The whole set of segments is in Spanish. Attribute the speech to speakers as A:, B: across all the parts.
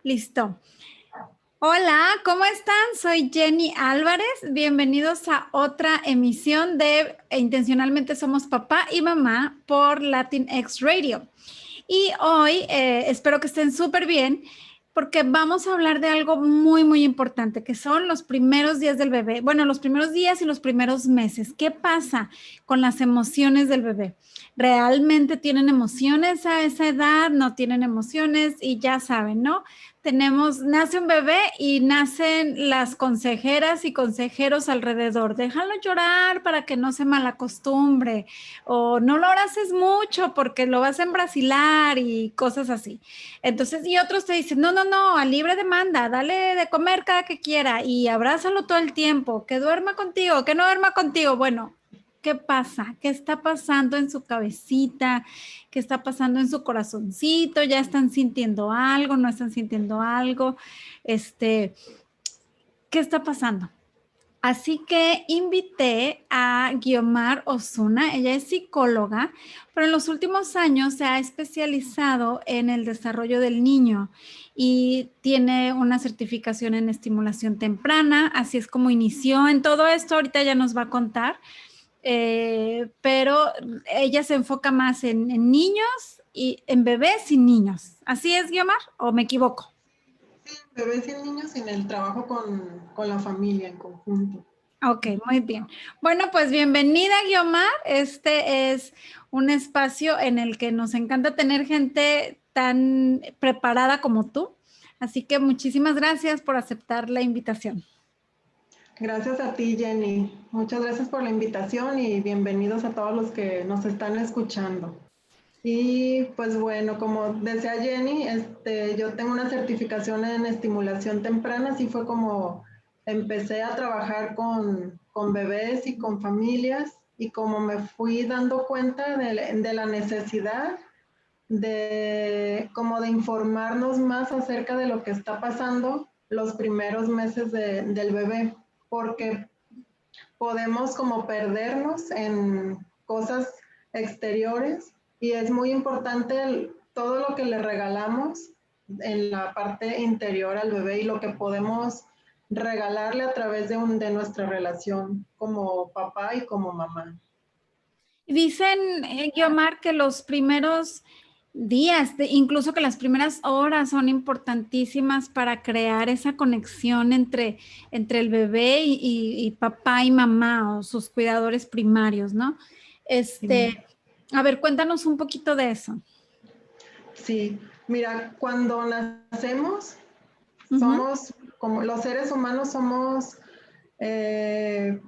A: Listo. Hola, ¿cómo están? Soy Jenny Álvarez. Bienvenidos a otra emisión de Intencionalmente Somos Papá y Mamá por Latinx Radio. Y hoy espero que estén súper bien porque vamos a hablar de algo muy, muy importante, que son los primeros días del bebé. Bueno, los primeros días y los primeros meses. ¿Qué pasa con las emociones del bebé? ¿Realmente tienen emociones a esa edad? ¿No tienen emociones? Y ya saben, ¿no? Nace un bebé y nacen las consejeras y consejeros alrededor. Déjalo llorar para que no se malacostumbre, o no lo abraces mucho porque lo vas a embrasilar y cosas así. Entonces, y otros te dicen, no, no, no, a libre demanda, dale de comer cada que quiera y abrázalo todo el tiempo, que duerma contigo, que no duerma contigo. Bueno, ¿qué pasa? ¿Qué está pasando en su cabecita? ¿Qué está pasando en su corazoncito? ¿Ya están sintiendo algo? ¿No están sintiendo algo? Este, ¿Qué está pasando? Así que invité a Guiomar Osuna, ella es psicóloga, pero en los últimos años se ha especializado en el desarrollo del niño y tiene una certificación en estimulación temprana, así es como inició en todo esto, ahorita ya nos va a contar, pero ella se enfoca más en niños y en bebés y niños. ¿Así es, Guiomar? ¿O me equivoco?
B: Bebés y niños en el trabajo con la familia en conjunto.
A: Ok, muy bien. Bueno, pues bienvenida, Guiomar. Este es un espacio en el que nos encanta tener gente tan preparada como tú. Así que muchísimas gracias por aceptar la invitación.
B: Gracias a ti, Jenny. Muchas gracias por la invitación y bienvenidos a todos los que nos están escuchando. Y pues bueno, como decía Jenny, yo tengo una certificación en estimulación temprana, así fue como empecé a trabajar con bebés y con familias y como me fui dando cuenta de la necesidad como de informarnos más acerca de lo que está pasando los primeros meses del bebé, porque podemos como perdernos en cosas exteriores y es muy importante todo lo que le regalamos en la parte interior al bebé y lo que podemos regalarle a través de nuestra relación como papá y como mamá.
A: Dicen, Guiomar, que los primeros días, incluso que las primeras horas son importantísimas para crear esa conexión entre el bebé y papá y mamá o sus cuidadores primarios, ¿no?
B: Sí.
A: A ver, cuéntanos un poquito de eso.
B: Sí, mira, cuando nacemos,
A: Ujú.
B: somos, como los seres humanos somos, eh,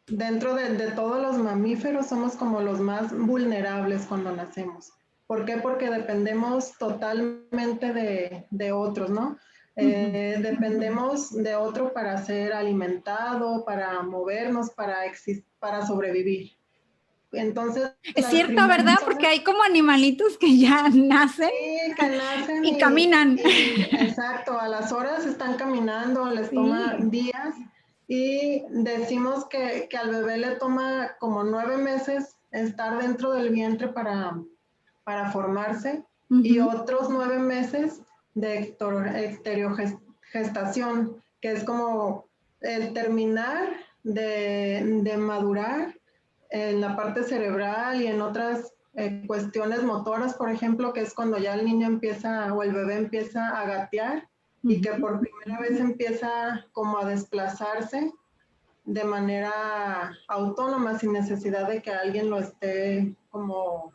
B: dentro de todos los mamíferos, somos como los más vulnerables cuando nacemos. ¿Por qué? Porque dependemos totalmente de otros, ¿no?
A: Ujú.
B: Dependemos de otro para ser alimentado, para movernos, para sobrevivir. Entonces,
A: Es
B: las
A: cierto, ¿verdad?
B: primeras
A: Porque
B: horas
A: hay como animalitos que ya nacen
B: sí, que nacen
A: y caminan.
B: y exacto, a las horas están caminando, les toma
A: Sí.
B: días y decimos que al bebé le toma como 9 meses estar dentro del vientre para formarse y
A: Ujú.
B: otros 9 meses de exteriogestación, que es como el terminar de madurar en la parte cerebral y en otras cuestiones motoras, por ejemplo, que es cuando ya el niño empieza o el bebé empieza a gatear y que
A: Ujú.
B: por primera vez empieza como a desplazarse de manera autónoma sin necesidad de que alguien lo esté como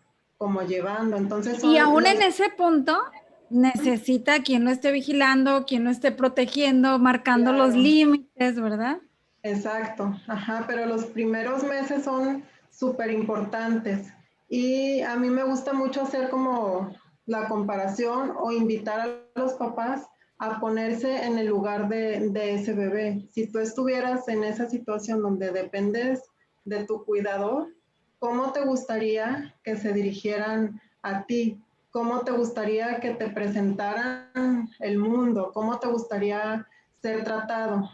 B: llevando. Entonces
A: Y
B: son
A: aún
B: los...
A: en ese punto necesita quien lo esté vigilando, quien lo esté protegiendo, marcando los
B: Claro,
A: límites, ¿verdad?
B: exacto, ajá, pero los primeros meses son súper importantes y a mí me gusta mucho hacer como la comparación o invitar a los papás a ponerse en el lugar de ese bebé. Si tú estuvieras en esa situación donde dependes de tu cuidador, ¿cómo te gustaría que se dirigieran a ti? ¿Cómo te gustaría que te presentaran el mundo? ¿Cómo te gustaría ser tratado?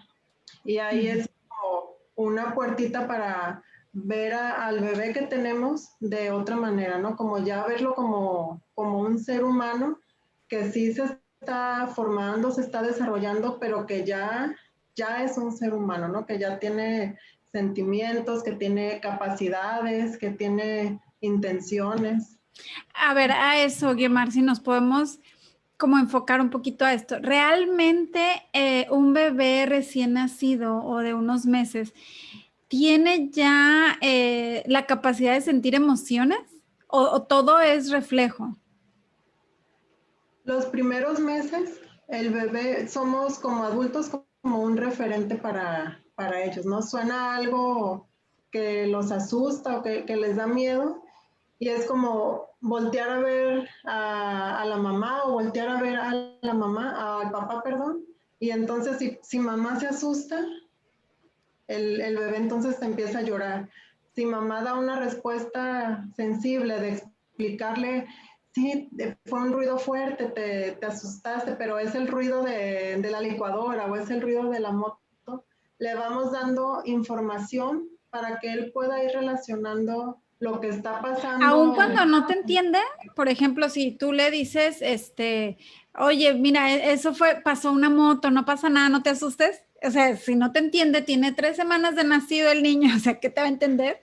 B: Y ahí
A: Ujú.
B: es como una puertita para ver al bebé que tenemos de otra manera, ¿no? Como ya verlo como un ser humano que sí se está formando, se está desarrollando, pero que ya es un ser humano, ¿no? Que ya tiene sentimientos, que tiene capacidades, que tiene intenciones.
A: A ver, a eso, Guiomar, si nos podemos como enfocar un poquito a esto. ¿Realmente un bebé recién nacido o de unos meses tiene ya la capacidad de sentir emociones o todo es reflejo?
B: Los primeros meses, el bebé, somos como adultos como un referente para ellos, ¿no? Suena algo que los asusta o que les da miedo y es como voltear a ver a la mamá o voltear a ver a la mamá, al papá, perdón, y entonces si mamá se asusta, el bebé entonces empieza a llorar. Si mamá da una respuesta sensible de explicarle, sí, fue un ruido fuerte, te asustaste, pero es el ruido de la licuadora o es el ruido de la moto, le vamos dando información para que él pueda ir relacionando lo que está
A: Aun
B: pasando.
A: cuando no te entiende, por ejemplo, si tú le dices, oye, mira, eso pasó una moto, no pasa nada, no te asustes. O sea, si no te entiende, tiene 3 semanas de nacido el niño, o sea, ¿qué te va a entender?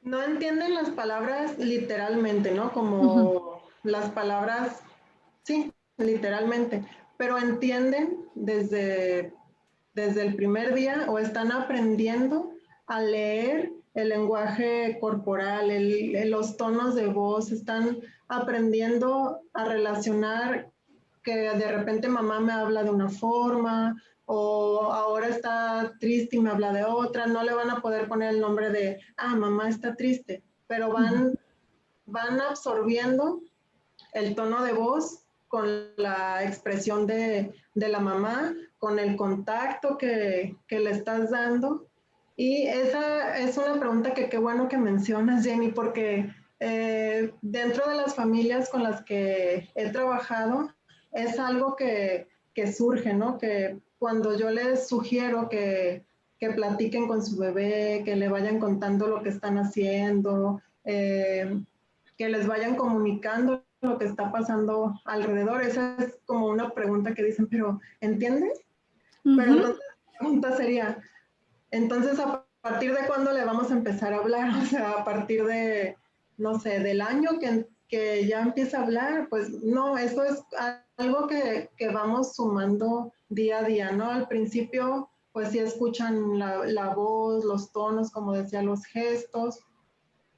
B: No entienden las palabras literalmente, ¿no?
A: Ujú.
B: Como las palabras, sí, literalmente, pero entienden desde el primer día o están aprendiendo a leer el lenguaje corporal, los tonos de voz, están aprendiendo a relacionar que de repente mamá me habla de una forma o ahora está triste y me habla de otra, no le van a poder poner el nombre de, mamá está triste, pero van absorbiendo el tono de voz con la expresión de la mamá, con el contacto que le estás dando. Y esa es una pregunta que qué bueno que mencionas, Jenny, porque dentro de las familias con las que he trabajado, es algo que surge, ¿no? Que cuando yo les sugiero que platiquen con su bebé, que le vayan contando lo que están haciendo, que les vayan comunicando lo que está pasando alrededor. Esa es como una pregunta que dicen, pero ¿entiendes? Pero
A: Ujú.
B: entonces la pregunta sería, entonces ¿a partir de cuándo le vamos a empezar a hablar? O sea, a partir de, no sé, del año que ya empieza a hablar, pues no, eso es algo que vamos sumando día a día, ¿no? Al principio, pues sí escuchan la voz, los tonos, como decía, los gestos,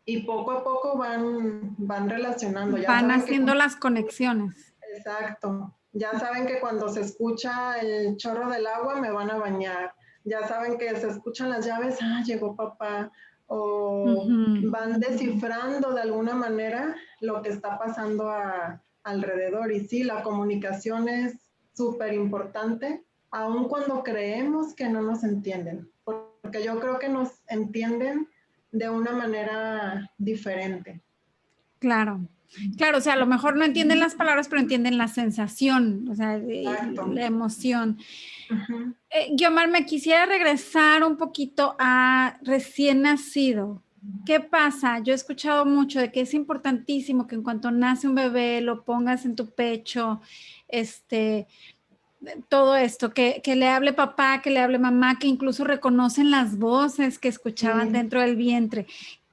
B: y poco a poco van relacionando. Ya
A: Van
B: saben que
A: haciendo las conexiones.
B: exacto. Ya saben que cuando se escucha el chorro del agua me van a bañar. Ya saben que se escuchan las llaves, llegó papá. O
A: Ujú.
B: van descifrando de alguna manera lo que está pasando alrededor. Y sí, la comunicación es súper importante, aun cuando creemos que no nos entienden. Porque yo creo que nos entienden de una manera diferente.
A: Claro, claro, o sea, a lo mejor no entienden las palabras, pero entienden la sensación, o sea,
B: Exacto.
A: la emoción.
B: Ujú.
A: Guiomar, me quisiera regresar un poquito a recién nacido. ¿Qué pasa? Yo he escuchado mucho de que es importantísimo que en cuanto nace un bebé lo pongas en tu pecho, este, todo esto, que le hable papá, que le hable mamá, que incluso reconocen las voces que escuchaban
B: Sí.
A: dentro del vientre.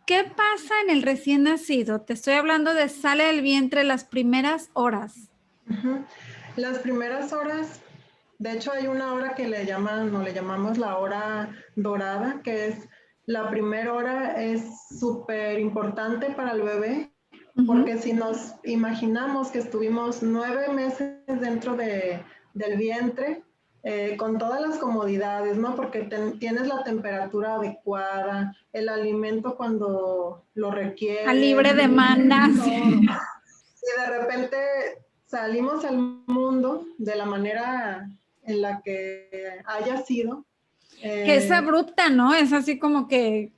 A: ¿Qué pasa en el recién nacido? Te estoy hablando de sale del vientre las primeras horas.
B: Ujú. Las primeras horas, de hecho hay una hora que le llaman, o le llamamos la hora dorada, que es la primera hora, es súper importante para el bebé,
A: Ujú.
B: porque si nos imaginamos que estuvimos 9 meses dentro del vientre, con todas las comodidades, ¿no? Porque tienes la temperatura adecuada, el alimento cuando lo
A: A
B: requieres,
A: libre demanda,
B: todo.
A: sí.
B: Y de repente salimos al mundo de la manera en la que haya sido,
A: Que es
B: eh,
A: abrupta, ¿no? Es así como que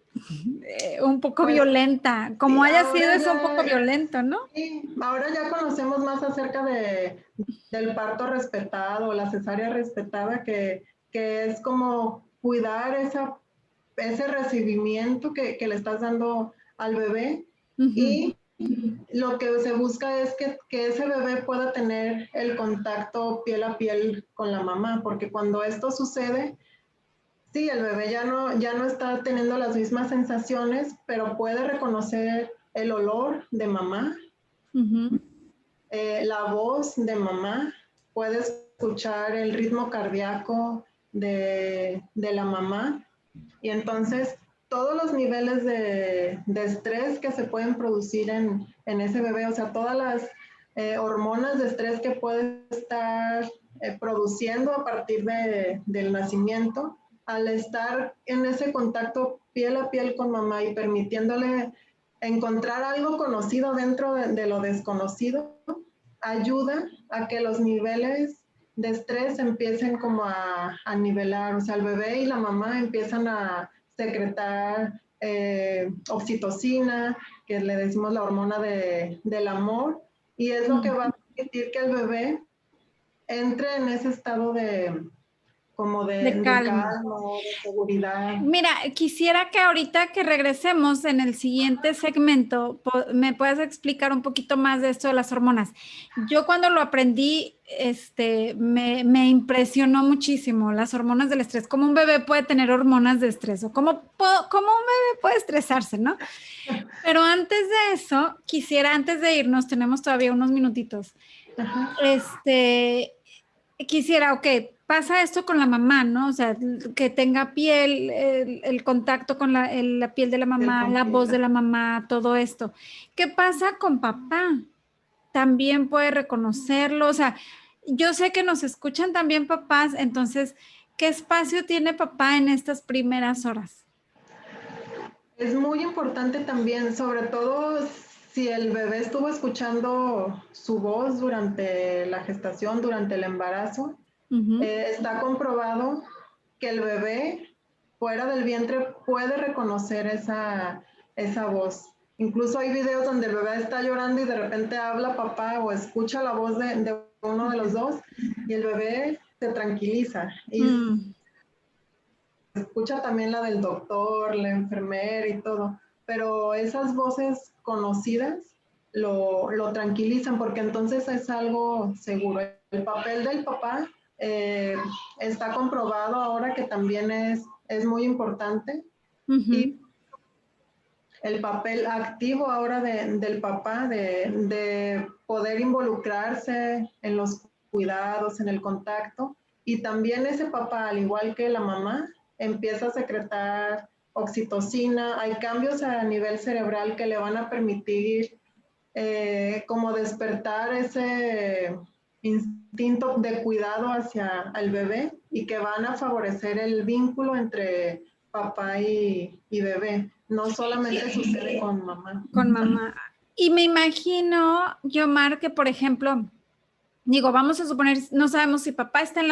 A: un poco
B: pues
A: violenta. Como
B: sí,
A: haya sido, es un poco violento, ¿no?
B: sí, ahora ya conocemos más acerca del parto respetado, la cesárea respetada, que es como cuidar ese recibimiento que le estás dando al bebé
A: Ujú.
B: y lo que se busca es que ese bebé pueda tener el contacto piel a piel con la mamá, porque cuando esto sucede, sí, el bebé ya no está teniendo las mismas sensaciones, pero puede reconocer el olor de mamá, la voz de mamá, puede escuchar el ritmo cardíaco de la mamá. Y entonces todos los niveles de estrés que se pueden producir en ese bebé, o sea, todas las hormonas de estrés que puede estar produciendo a partir del nacimiento, al estar en ese contacto piel a piel con mamá y permitiéndole encontrar algo conocido dentro de lo desconocido, ayuda a que los niveles de estrés empiecen como a nivelar, o sea, el bebé y la mamá empiezan a secretar oxitocina, que le decimos la hormona del amor, y es lo que va a permitir que el bebé entre en ese estado como
A: De
B: de
A: calma.
B: calma, de seguridad.
A: Mira, quisiera que ahorita que regresemos en el siguiente segmento, me puedas explicar un poquito más de esto de las hormonas. Yo cuando lo aprendí, me impresionó muchísimo las hormonas del estrés, cómo un bebé puede tener hormonas de estrés o cómo un bebé puede estresarse, ¿no? Pero antes de eso, antes de irnos, tenemos todavía unos minutitos.
B: Ajá.
A: Quisiera, ok, pasa esto con la mamá, ¿no? O sea, que tenga piel, el contacto con la piel de la mamá, la voz de la mamá, todo esto. ¿Qué pasa con papá? También puede reconocerlo. O sea, yo sé que nos escuchan también papás, entonces, ¿qué espacio tiene papá en estas primeras horas?
B: Es muy importante también, sobre todo si el bebé estuvo escuchando su voz durante la gestación, durante el embarazo, está comprobado que el bebé fuera del vientre puede reconocer esa voz. Incluso hay videos donde el bebé está llorando y de repente habla papá o escucha la voz de uno de los dos y el bebé se tranquiliza. Y escucha también la del doctor, la enfermera y todo, pero esas voces conocidas lo tranquilizan porque entonces es algo seguro. El papel del papá está comprobado ahora que también es muy importante y el papel activo ahora del papá de poder involucrarse en los cuidados, en el contacto, y también ese papá, al igual que la mamá, empieza a secretar oxitocina, hay cambios a nivel cerebral que le van a permitir como despertar ese instinto de cuidado hacia el bebé y que van a favorecer el vínculo entre papá y bebé. No solamente sucede con mamá.
A: Con mamá. Y me imagino, Yomar, que por ejemplo, digo, vamos a suponer, no sabemos si papá está en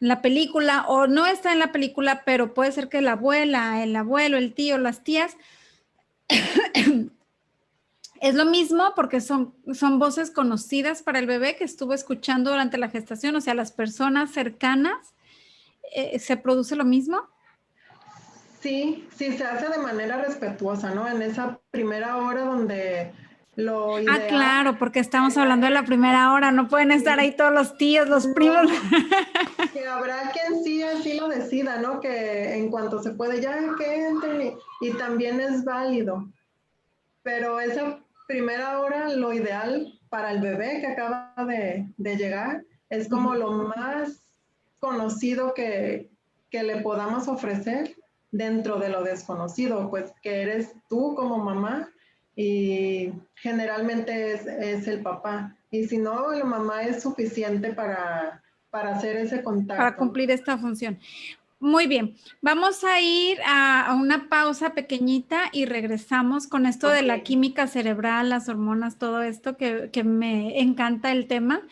A: la película o no está en la película, pero puede ser que la abuela, el abuelo, el tío, las tías, es lo mismo porque son voces conocidas para el bebé que estuvo escuchando durante la gestación, o sea, las personas cercanas, ¿se produce lo mismo?
B: Sí, sí, se hace de manera respetuosa, ¿no? En esa primera hora donde lo ideal...
A: Claro, porque estamos hablando de la primera hora, no pueden estar ahí todos los tíos, los primos.
B: Que habrá quien sí así lo decida, ¿no? Que en cuanto se puede, ya que entren y también es válido. Pero esa primera hora, lo ideal para el bebé que acaba de llegar, es como lo más conocido que le podamos ofrecer dentro de lo desconocido, pues que eres tú como mamá y generalmente es el papá. Y si no, la mamá es suficiente para hacer ese contacto.
A: Para cumplir esta función. Muy bien, vamos a ir a una pausa pequeñita y regresamos con esto de la química cerebral, las hormonas, todo esto que me encanta el tema.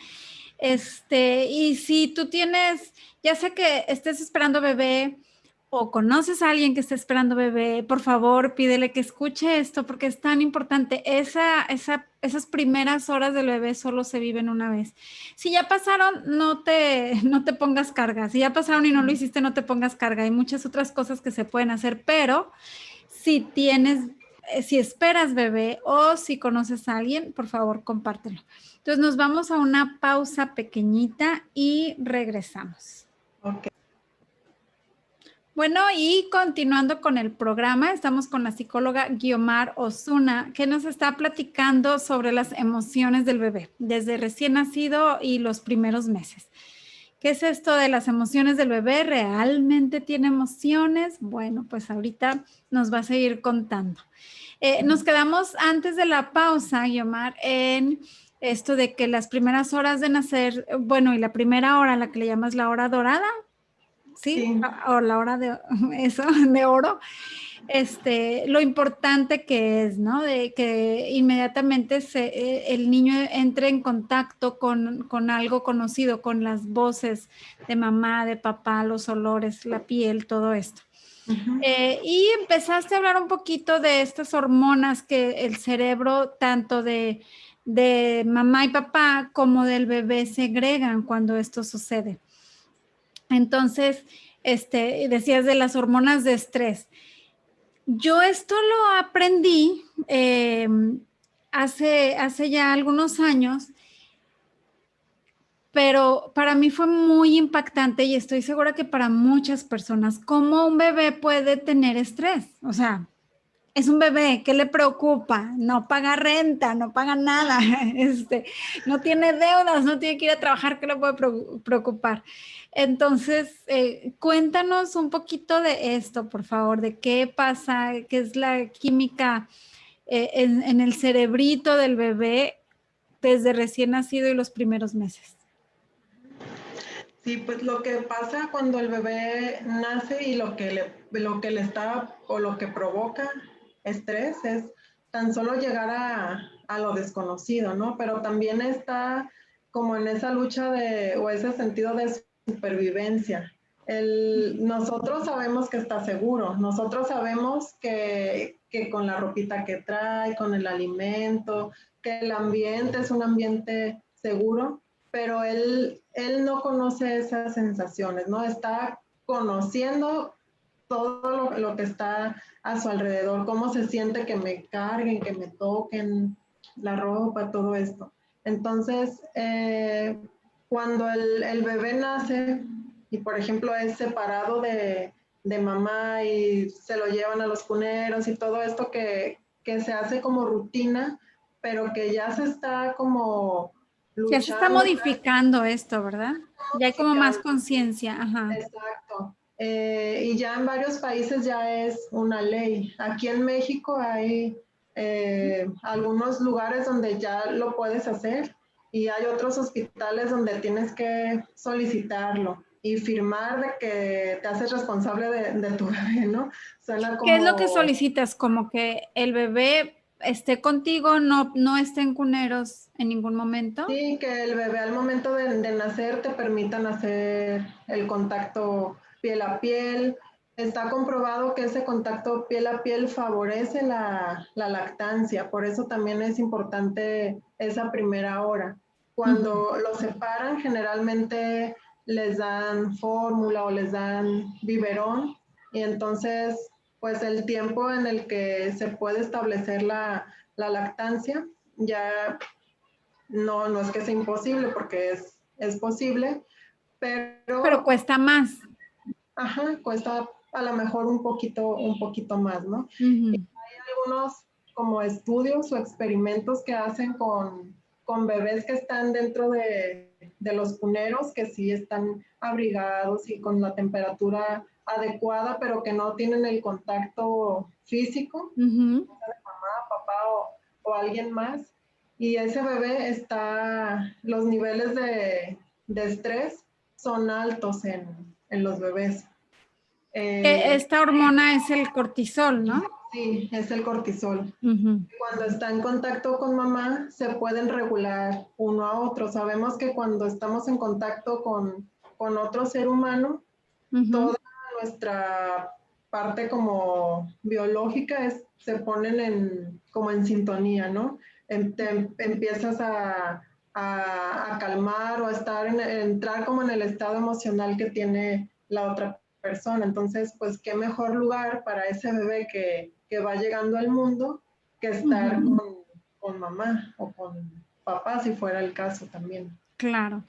A: Y si tú tienes, ya sea que estés esperando bebé o conoces a alguien que esté esperando bebé, por favor, pídele que escuche esto porque es tan importante. Esas primeras horas del bebé solo se viven una vez. Si ya pasaron, no te pongas carga. Si ya pasaron y no lo hiciste, no te pongas carga. Hay muchas otras cosas que se pueden hacer, pero si tienes si esperas bebé o si conoces a alguien, por favor, compártelo. Entonces nos vamos a una pausa pequeñita y regresamos.
B: Ok.
A: Bueno, y continuando con el programa, estamos con la psicóloga Guiomar Osuna, que nos está platicando sobre las emociones del bebé, desde recién nacido y los primeros meses. ¿Qué es esto de las emociones del bebé? ¿Realmente tiene emociones? Bueno, pues ahorita nos va a seguir contando. Nos quedamos antes de la pausa, Guiomar, en esto de que las primeras horas de nacer, bueno, y la primera hora, la que le llamas la hora dorada, ¿sí?
B: Sí.
A: O la hora de eso, de oro, lo importante que es, ¿no? De que inmediatamente el niño entre en contacto con algo conocido, con las voces de mamá, de papá, los olores, la piel, todo esto.
B: Uh-huh.
A: Y empezaste a hablar un poquito de estas hormonas que el cerebro, tanto de mamá y papá como del bebé, segregan cuando esto sucede. Entonces, decías de las hormonas de estrés. Yo esto lo aprendí hace ya algunos años, pero para mí fue muy impactante y estoy segura que para muchas personas, cómo un bebé puede tener estrés. O sea, es un bebé, ¿qué le preocupa? No paga renta, no paga nada, no tiene deudas, no tiene que ir a trabajar, ¿qué le puede preocupar? Entonces, cuéntanos un poquito de esto, por favor, de qué pasa, qué es la química en el cerebrito del bebé desde recién nacido y los primeros meses.
B: Sí, pues lo que pasa cuando el bebé nace y lo que le está o lo que provoca estrés es tan solo llegar a lo desconocido, ¿no? Pero también está como en esa lucha o ese sentido de supervivencia. Nosotros sabemos que está seguro, nosotros sabemos que con la ropita que trae, con el alimento, que el ambiente es un ambiente seguro, pero él no conoce esas sensaciones, ¿no? Está conociendo todo lo que está a su alrededor, cómo se siente que me carguen, que me toquen la ropa, todo esto. Entonces, cuando el bebé nace y, por ejemplo, es separado de mamá y se lo llevan a los cuneros y todo esto que se hace como rutina, pero que ya se está como
A: Ya se está
B: luchando,
A: modificando esto, ¿verdad? Ya hay como más conciencia, ajá.
B: exacto. Y ya en varios países ya es una ley. Aquí en México hay algunos lugares donde ya lo puedes hacer y hay otros hospitales donde tienes que solicitarlo y firmar de que te haces responsable de tu bebé, ¿no? Suena
A: ¿Qué es lo que
B: como...
A: solicitas? Como que el bebé esté contigo, no esté en cuneros en ningún momento.
B: Sí, que el bebé al momento de nacer te permitan hacer el contacto piel a piel. Está comprobado que ese contacto piel a piel favorece la lactancia, por eso también es importante esa primera hora. Cuando los separan, generalmente les dan fórmula o les dan biberón y entonces pues el tiempo en el que se puede establecer la lactancia ya no es que sea imposible porque es posible,
A: Pero
B: pero
A: cuesta más.
B: ajá, cuesta a lo mejor un poquito más, ¿no? Y
A: Ujú.
B: hay algunos como estudios o experimentos que hacen con bebés que están dentro de los cuneros, que sí están abrigados y con la temperatura adecuada, pero que no tienen el contacto físico,
A: Ujú.
B: mamá, papá o alguien más. Y ese bebé los niveles de estrés son altos en los bebés. Eh,
A: Esta hormona es el cortisol, ¿no?
B: sí, es el cortisol.
A: Ujú.
B: Cuando está en contacto con mamá, se pueden regular uno a otro. Sabemos que cuando estamos en contacto con otro ser humano,
A: Ujú.
B: toda nuestra parte como biológica se ponen como en sintonía, ¿no? Empiezas a calmar o entrar como en el estado emocional que tiene la otra persona. Entonces, pues qué mejor lugar para ese bebé que va llegando al mundo que estar con mamá o con papá, si fuera el caso también.
A: Claro.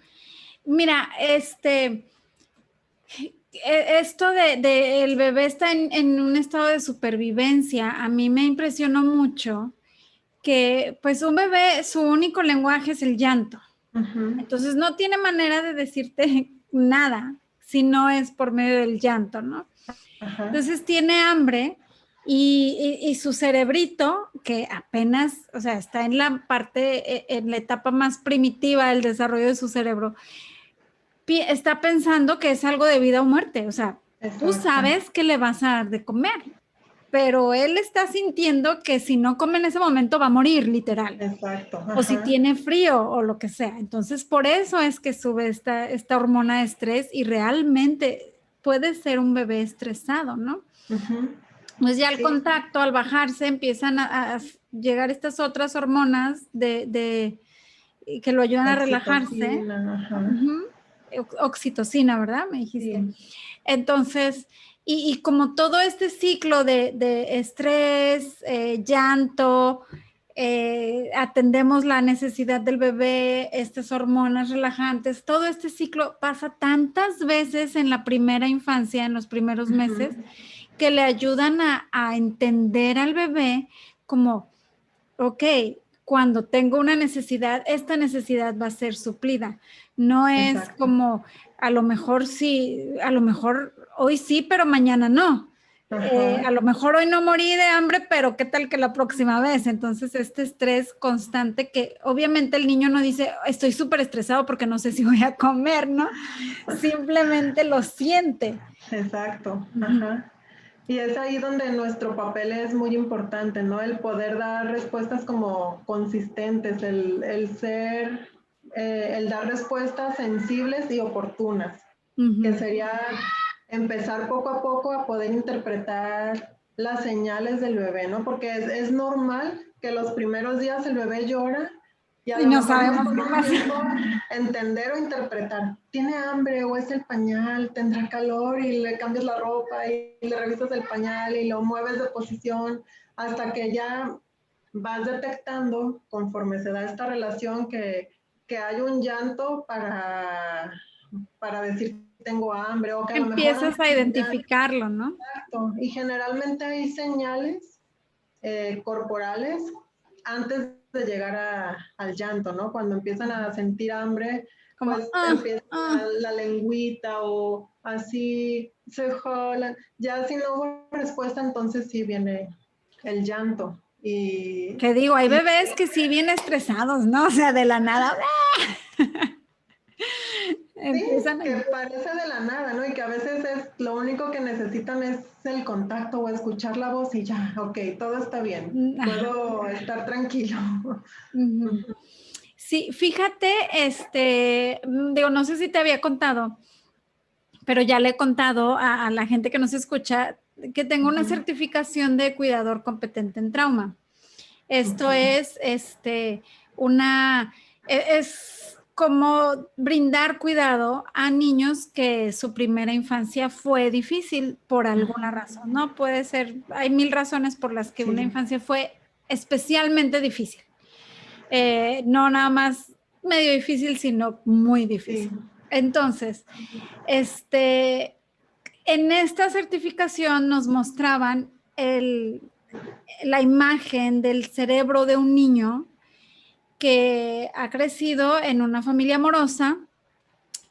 A: Mira, esto de el bebé está en un estado de supervivencia, a mí me impresionó mucho que pues un bebé, su único lenguaje es el llanto. Entonces no tiene manera de decirte nada si no es por medio del llanto, ¿no? Entonces tiene hambre y su cerebrito, que apenas, o sea, está en la parte, en la etapa más primitiva del desarrollo de su cerebro, está pensando que es algo de vida o muerte. O sea, tú sabes que le vas a dar de comer, pero él está sintiendo que si no come en ese momento va a morir, literal.
B: Exacto.
A: O si tiene frío o lo que sea. Entonces, por eso es que sube esta hormona de estrés y realmente puede ser un bebé estresado, ¿no? Pues ya al contacto, al bajarse, empiezan a llegar estas otras hormonas que lo ayudan a relajarse. Oxitocina, ¿verdad? Me dijiste. Sí. Entonces, y como todo este ciclo de estrés, llanto, atendemos la necesidad del bebé, estas hormonas relajantes, todo este ciclo pasa tantas veces en la primera infancia, en los primeros meses, que le ayudan a entender al bebé como, ok, cuando tengo una necesidad, esta necesidad va a ser suplida. No es como, a lo mejor sí, a lo mejor hoy sí, pero mañana no. A lo mejor hoy no morí de hambre, pero ¿qué tal que la próxima vez? Entonces, este estrés constante que obviamente el niño no dice, estoy súper estresado porque no sé si voy a comer, ¿no? Simplemente lo siente.
B: Exacto. Y es ahí donde nuestro papel es muy importante, ¿no? El poder dar respuestas como consistentes, el ser, el dar respuestas sensibles y oportunas, que sería empezar poco a poco a poder interpretar las señales del bebé, ¿no? Porque es normal que los primeros días el bebé llora y
A: no sabemos qué pasa.
B: Entender o interpretar. ¿Tiene hambre o es el pañal? ¿Tendrá calor? Y le cambias la ropa y le revisas el pañal y lo mueves de posición hasta que ya vas detectando, conforme se da esta relación, que hay un llanto para decir tengo hambre o que a lo mejor
A: empiezas a identificarlo, ¿no?
B: Exacto. Y generalmente hay señales corporales antes de llegar al llanto, ¿no? Cuando empiezan a sentir hambre, como, pues empieza la lengüita o así se jolan. Ya si no hubo respuesta, entonces sí viene el llanto.
A: Que digo, hay bebés que sí vienen estresados, ¿no? O sea, de la nada.
B: Empiezan que parece de la nada, ¿no? Y que a veces lo único que necesitan es el contacto o escuchar la voz y ya, ok, todo está bien, puedo estar tranquilo.
A: Sí, fíjate, digo, no sé si te había contado, pero ya le he contado a la gente que nos escucha que tengo una certificación de cuidador competente en trauma. Esto es, es como brindar cuidado a niños que su primera infancia fue difícil por alguna razón, ¿no? Puede ser, hay mil razones por las que una infancia fue especialmente difícil. No nada más medio difícil, sino muy difícil. Entonces, en esta certificación nos mostraban la imagen del cerebro de un niño que ha crecido en una familia amorosa,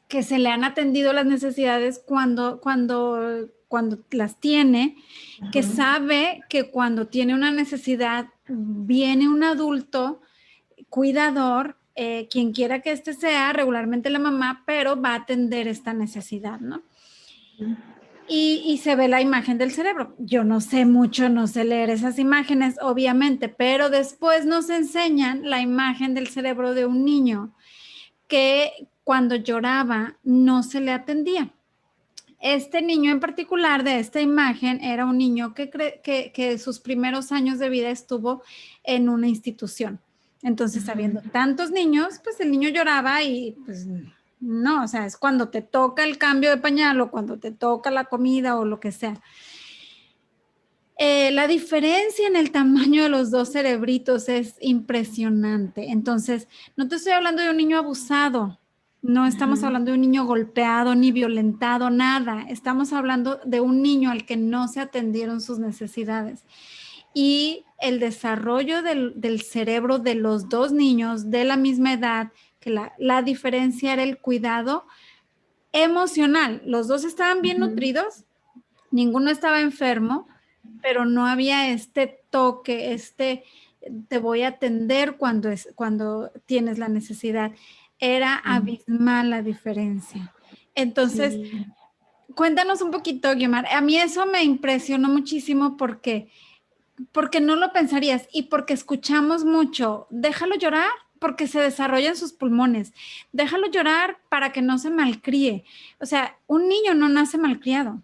A: que se le han atendido las necesidades cuando las tiene, que sabe que cuando tiene una necesidad viene un adulto cuidador, quien quiera que sea, regularmente la mamá, pero va a atender esta necesidad, ¿no? Y se ve la imagen del cerebro. Yo no sé mucho, no sé leer esas imágenes, obviamente, pero después nos enseñan la imagen del cerebro de un niño que cuando lloraba no se le atendía. Este niño en particular de esta imagen era un niño que sus primeros años de vida estuvo en una institución. Entonces, habiendo tantos niños, pues el niño lloraba y pues no, o sea, es cuando te toca el cambio de pañal o cuando te toca la comida o lo que sea. La diferencia en el tamaño de los dos cerebritos es impresionante. Entonces, no te estoy hablando de un niño abusado, no estamos hablando de un niño golpeado ni violentado, nada. Estamos hablando de un niño al que no se atendieron sus necesidades. Y el desarrollo del cerebro de los dos niños de la misma edad, que la diferencia era el cuidado emocional. Los dos estaban bien nutridos, ninguno estaba enfermo, pero no había este toque, te voy a atender cuando tienes la necesidad. Era abismal la diferencia. Entonces,
B: Sí.
A: cuéntanos un poquito, Guiomar. A mí eso me impresionó muchísimo porque no lo pensarías y porque escuchamos mucho, déjalo llorar porque se desarrollan sus pulmones, déjalo llorar para que no se malcríe. O sea, un niño no nace malcriado.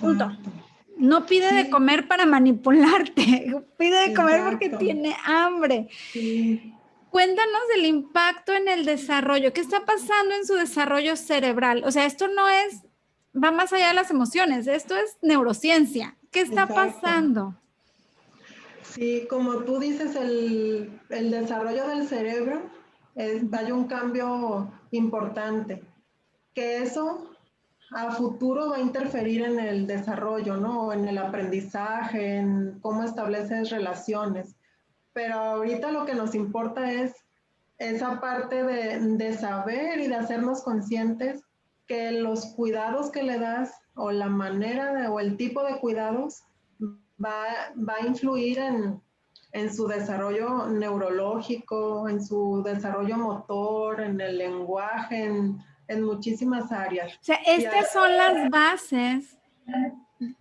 A: Punto.
B: Exacto.
A: No pide de comer para manipularte, pide de comer porque
B: Exacto.
A: tiene hambre.
B: Sí.
A: Cuéntanos del impacto en el desarrollo. ¿Qué está pasando en su desarrollo cerebral? O sea, esto no es, va más allá de las emociones, esto es neurociencia. ¿Qué está
B: Exacto.
A: pasando?
B: Sí, como tú dices, el desarrollo del cerebro, hay un cambio importante, que eso a futuro va a interferir en el desarrollo, ¿no? En el aprendizaje, en cómo estableces relaciones. Pero ahorita lo que nos importa es esa parte de saber y de hacernos conscientes que los cuidados que le das o la manera o el tipo de cuidados va a influir en su desarrollo neurológico, en su desarrollo motor, en el lenguaje, en muchísimas áreas.
A: O sea, estas son las bases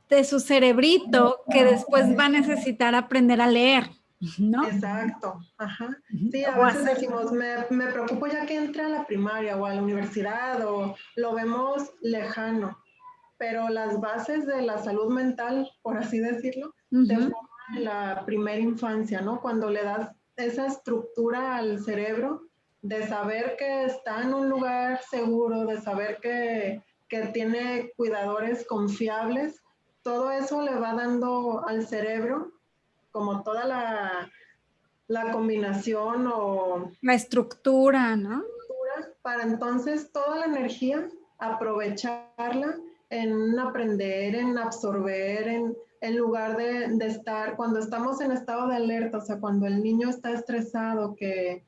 A: de su cerebrito que después va a necesitar aprender a leer, ¿no?
B: Exacto, ajá. Sí, a
A: O
B: veces
A: hacer.
B: decimos, me preocupo ya que entre a la primaria o a la universidad o lo vemos lejano, pero las bases de la salud mental, por así decirlo, se forman en la primera infancia, ¿no? Cuando le das esa estructura al cerebro de saber que está en un lugar seguro, de saber que tiene cuidadores confiables, todo eso le va dando al cerebro como toda la combinación o
A: La estructura, ¿no?
B: para entonces toda la energía aprovecharla en aprender, en absorber, en lugar de estar, cuando estamos en estado de alerta, o sea, cuando el niño está estresado, que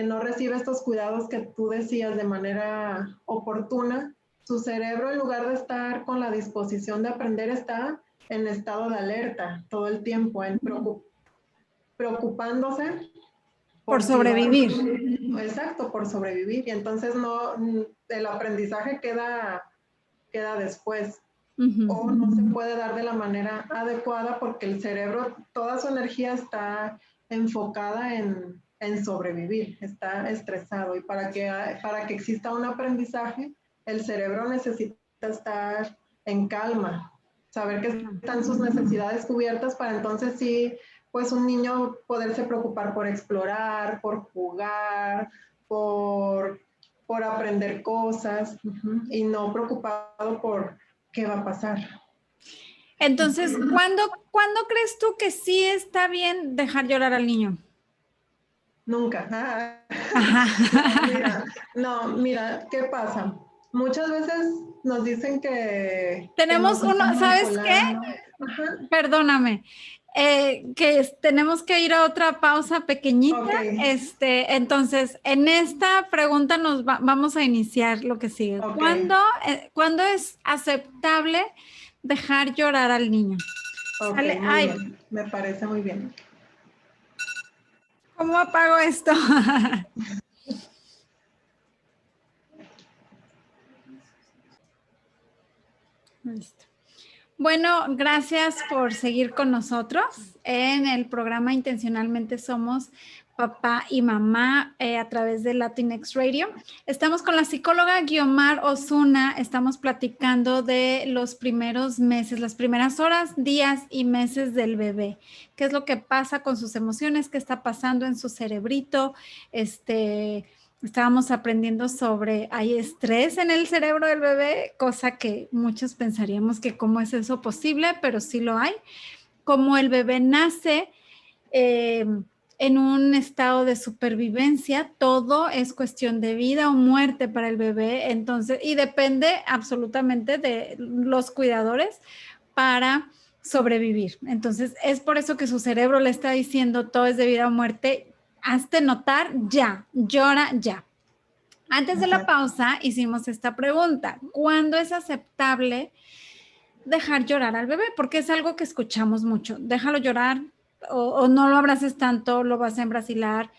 B: no recibe estos cuidados que tú decías de manera oportuna, su cerebro en lugar de estar con la disposición de aprender está en estado de alerta todo el tiempo, preocupándose
A: Por
B: si va
A: sobrevivir.
B: exacto, por sobrevivir. Y entonces no, el aprendizaje queda después. O no se puede dar de la manera adecuada porque el cerebro, toda su energía está enfocada en sobrevivir, está estresado. Y para que exista un aprendizaje, el cerebro necesita estar en calma, saber que están sus necesidades cubiertas para entonces sí, pues un niño poderse preocupar por explorar, por jugar, por, por aprender cosas y no preocupado por qué va a pasar.
A: Entonces, ¿cuándo crees tú que sí está bien dejar llorar al niño?
B: Nunca.
A: Ajá.
B: Mira, ¿qué pasa? Muchas veces nos dicen que
A: Tenemos
B: nos
A: uno,
B: están
A: ¿sabes qué?
B: manipulando. Ajá.
A: Perdóname, tenemos que ir a otra pausa pequeñita.
B: Ok.
A: Entonces, en esta pregunta vamos a iniciar lo que sigue.
B: Ok.
A: ¿Cuándo es aceptable dejar llorar al niño?
B: Ok,
A: ¿Sale?
B: muy
A: Ay,
B: bien. Me parece muy bien.
A: ¿cómo apago esto? Listo. Bueno, gracias por seguir con nosotros en el programa Intencionalmente Somos Papá y Mamá a través de Latinx Radio. Estamos con la psicóloga Guiomar Osuna, estamos platicando de los primeros meses, las primeras horas, días y meses del bebé. ¿Qué es lo que pasa con sus emociones? ¿Qué está pasando en su cerebrito? Estábamos aprendiendo sobre, hay estrés en el cerebro del bebé, cosa que muchos pensaríamos que cómo es eso posible, pero sí lo hay. como el bebé nace en un estado de supervivencia, todo es cuestión de vida o muerte para el bebé, entonces, y depende absolutamente de los cuidadores para sobrevivir. Entonces, es por eso que su cerebro le está diciendo todo es de vida o muerte, hazte notar ya, llora ya. Antes de la pausa hicimos esta pregunta, ¿cuándo es aceptable dejar llorar al bebé? Porque es algo que escuchamos mucho, déjalo llorar o no lo abraces tanto, lo vas a embrasilar.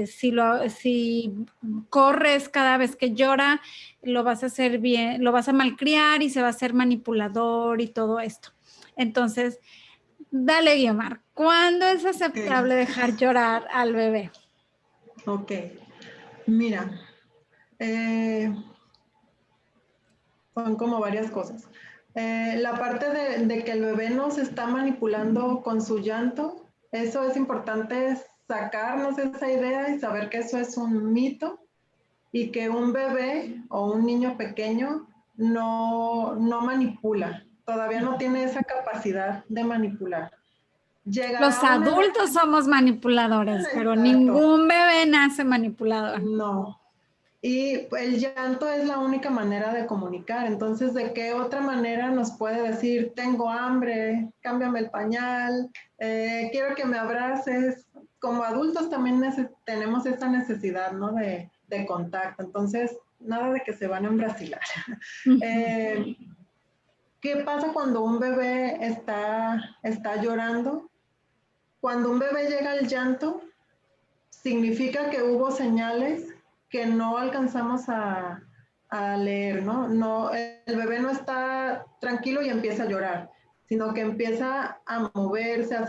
A: Si corres cada vez que llora, lo vas a hacer bien, lo vas a malcriar y se va a hacer manipulador y todo esto. Entonces, dale, Guiomar, ¿cuándo es aceptable dejar llorar al bebé?
B: Ok, mira, son como varias cosas. La parte de que el bebé nos está manipulando con su llanto, eso es importante sacarnos esa idea y saber que eso es un mito y que un bebé o un niño pequeño no manipula, todavía no tiene esa capacidad de manipular.
A: Los
B: Llegará una edad...
A: adultos somos manipuladores, pero
B: Exacto,
A: ningún bebé nace manipulador.
B: no. Y el llanto es la única manera de comunicar. Entonces, ¿de qué otra manera nos puede decir, tengo hambre, cámbiame el pañal, quiero que me abraces? Como adultos también tenemos esta necesidad, ¿no? De contacto. Entonces, nada de que se van a embrasilar. ¿Qué pasa cuando un bebé está llorando? Cuando un bebé llega al llanto, significa que hubo señales que no alcanzamos a leer, ¿no? No, el bebé no está tranquilo y empieza a llorar, sino que empieza a moverse, a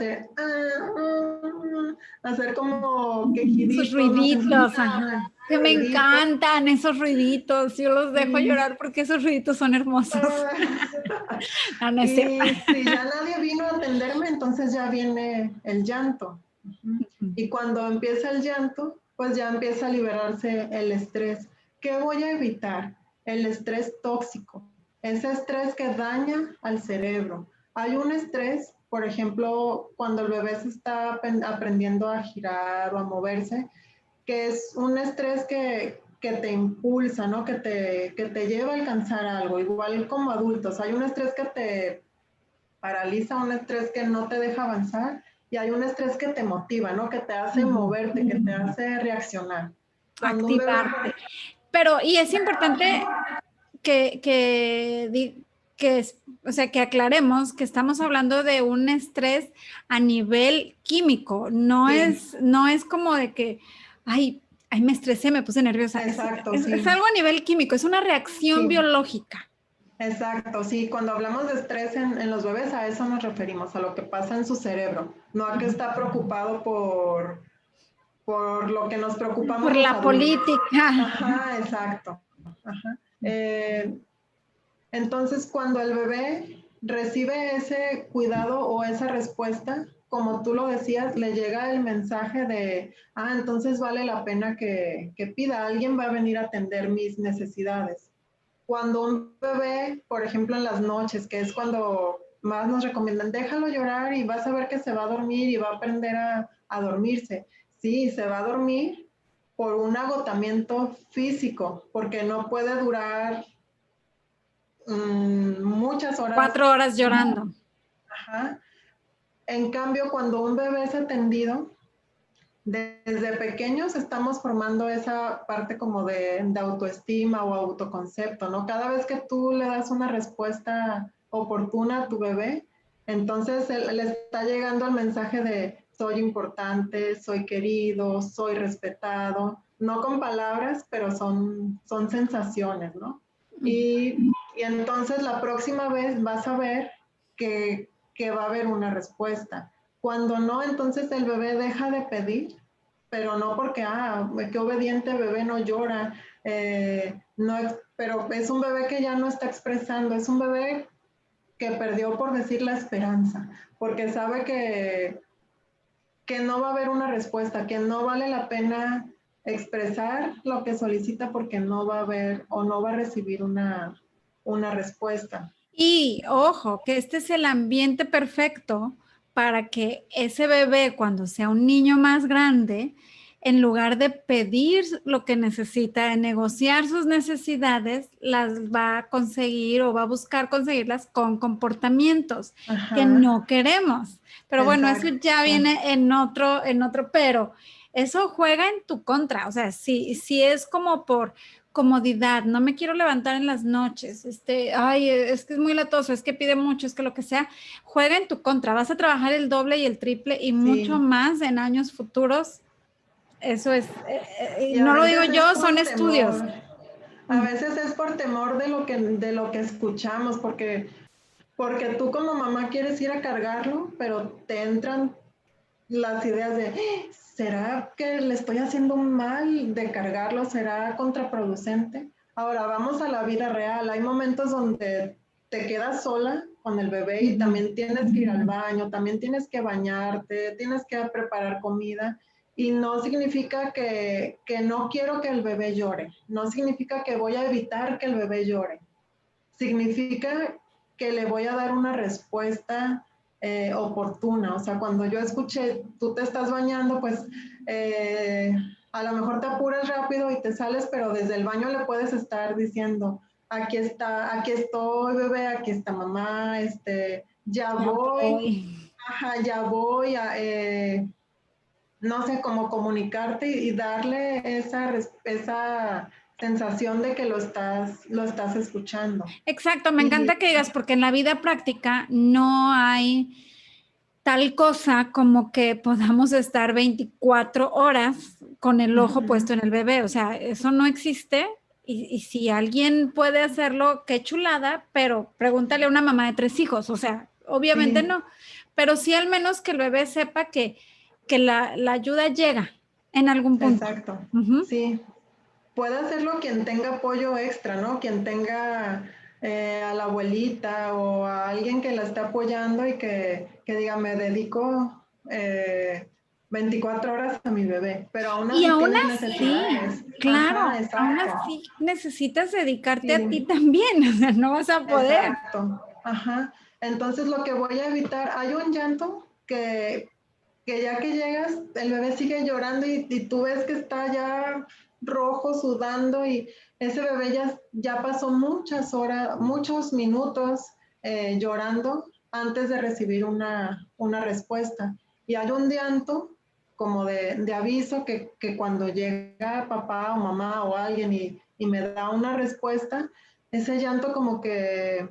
B: hacer como
A: Sus
B: quejiditos, no sé si
A: ruiditos, ajá. Que me
B: ruiditos.
A: encantan esos ruiditos. Yo los dejo llorar porque esos ruiditos son hermosos. No, no es cierto.
B: Y si ya nadie vino a atenderme, entonces ya viene el llanto. Y cuando empieza el llanto, pues ya empieza a liberarse el estrés. ¿Qué voy a evitar? El estrés tóxico, ese estrés que daña al cerebro. Hay un estrés, por ejemplo, cuando el bebé se está aprendiendo a girar o a moverse, que es un estrés que te impulsa, ¿no? Que te lleva a alcanzar algo, igual como adultos. Hay un estrés que te paraliza, un estrés que no te deja avanzar y hay un estrés que te motiva, ¿no? Que te hace moverte, que te hace reaccionar. Cuando un bebé...
A: Activarte. Pero, y es importante que, o sea, que aclaremos que estamos hablando de un estrés a nivel químico, no es como de que, ay, me estresé, me puse nerviosa.
B: Exacto,
A: Es algo a nivel químico, es una reacción
B: sí.
A: biológica.
B: Exacto, sí, cuando hablamos de estrés en los bebés, a eso nos referimos, a lo que pasa en su cerebro, no a que está preocupado por lo que nos preocupamos
A: Por
B: los
A: la
B: adultos.
A: política.
B: Ajá, exacto. Ajá. Entonces, cuando el bebé recibe ese cuidado o esa respuesta, como tú lo decías, le llega el mensaje de, entonces vale la pena que pida, alguien va a venir a atender mis necesidades. Cuando un bebé, por ejemplo, en las noches, que es cuando más nos recomiendan, déjalo llorar y vas a ver que se va a dormir y va a aprender a dormirse. Sí, se va a dormir por un agotamiento físico, porque no puede durar muchas horas.
A: 4 horas llorando.
B: Ajá. En cambio, cuando un bebé es atendido, desde pequeños estamos formando esa parte como de autoestima o autoconcepto, ¿no? Cada vez que tú le das una respuesta oportuna a tu bebé, entonces le está llegando el mensaje de soy importante, soy querido, soy respetado, no con palabras, pero son sensaciones, ¿no? Y entonces la próxima vez vas a ver que va a haber una respuesta. Cuando no, entonces el bebé deja de pedir, pero no porque, qué obediente bebé no llora, no, pero es un bebé que ya no está expresando, es un bebé que perdió, por decir, la esperanza, porque sabe que no va a haber una respuesta, que no vale la pena expresar lo que solicita porque no va a haber o no va a recibir una respuesta.
A: Y ojo, que este es el ambiente perfecto para que ese bebé, cuando sea un niño más grande, en lugar de pedir lo que necesita, de negociar sus necesidades, las va a conseguir o va a buscar conseguirlas con comportamientos que
B: Ajá,
A: no queremos. Pero bueno, eso ya
B: exacto.
A: viene en otro, pero eso juega en tu contra. O sea, si es como por comodidad, no me quiero levantar en las noches, ay, es que es muy latoso, es que pide mucho, es que lo que sea, juega en tu contra. Vas a trabajar el doble y el triple y mucho
B: Sí.
A: más en años futuros. Eso es,
B: Y a
A: no lo digo
B: veces es
A: yo, son
B: por
A: estudios.
B: temor. A veces es por temor de lo que escuchamos, porque tú como mamá quieres ir a cargarlo, pero te entran las ideas de, ¿será que le estoy haciendo un mal de cargarlo? ¿Será contraproducente? Ahora vamos a la vida real. Hay momentos donde te quedas sola con el bebé y también tienes que ir al baño, también tienes que bañarte, tienes que preparar comida. Y no significa que no quiero que el bebé llore, no significa que voy a evitar que el bebé llore, significa que le voy a dar una respuesta oportuna. O sea, cuando yo escuché, tú te estás bañando, pues a lo mejor te apuras rápido y te sales, pero desde el baño le puedes estar diciendo, aquí está, aquí estoy, bebé, aquí está mamá, ya
A: Ya
B: voy,
A: voy.
B: ajá, ya voy a, no sé, cómo comunicarte y darle esa sensación de que lo estás escuchando.
A: Exacto, me
B: Y
A: encanta que digas, porque en la vida práctica no hay tal cosa como que podamos estar 24 horas con el ojo
B: uh-huh,
A: puesto en el bebé. O sea, eso no existe. Y si alguien puede hacerlo, qué chulada, pero pregúntale a una mamá de 3 hijos. O sea, obviamente
B: sí,
A: no. Pero sí al menos que el bebé sepa que la ayuda llega en algún punto.
B: exacto.
A: Ujú.
B: Sí, puede hacerlo quien tenga apoyo extra, ¿no? Quien tenga a la abuelita o a alguien que la está apoyando y que diga, me dedico 24 horas a mi bebé, pero aún
A: Y
B: así
A: aún
B: tienes
A: así,
B: necesidades. Ajá,
A: claro, aún
B: exacto.
A: así necesitas dedicarte a ti
B: Sí,
A: también. O sea, no vas a poder.
B: exacto. Ajá. Entonces lo que voy a evitar, hay un llanto que ya que llegas, el bebé sigue llorando y tú ves que está ya rojo, sudando y ese bebé ya pasó muchas horas, muchos minutos llorando antes de recibir una respuesta. Y hay un llanto como de aviso que cuando llega papá o mamá o alguien y me da una respuesta, ese llanto como que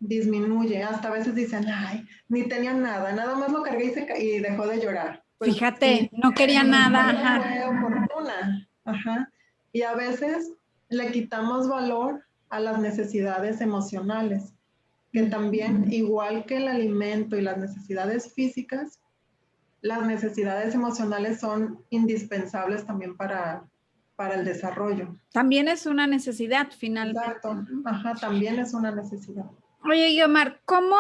B: disminuye, hasta a veces dicen, ay, ni tenía nada, nada más lo cargué y dejó de llorar. Pues sí,
A: Fíjate, no quería
B: la
A: nada.
B: respuesta
A: Ajá.
B: fue oportuna. Ajá. Y a veces le quitamos valor a las necesidades emocionales, que también, igual que el alimento y las necesidades físicas, las necesidades emocionales son indispensables también para el desarrollo.
A: También es una necesidad finalmente,
B: Exacto.
A: ¿no?
B: Ajá, también es una necesidad.
A: Oye, Guiomar, ¿cómo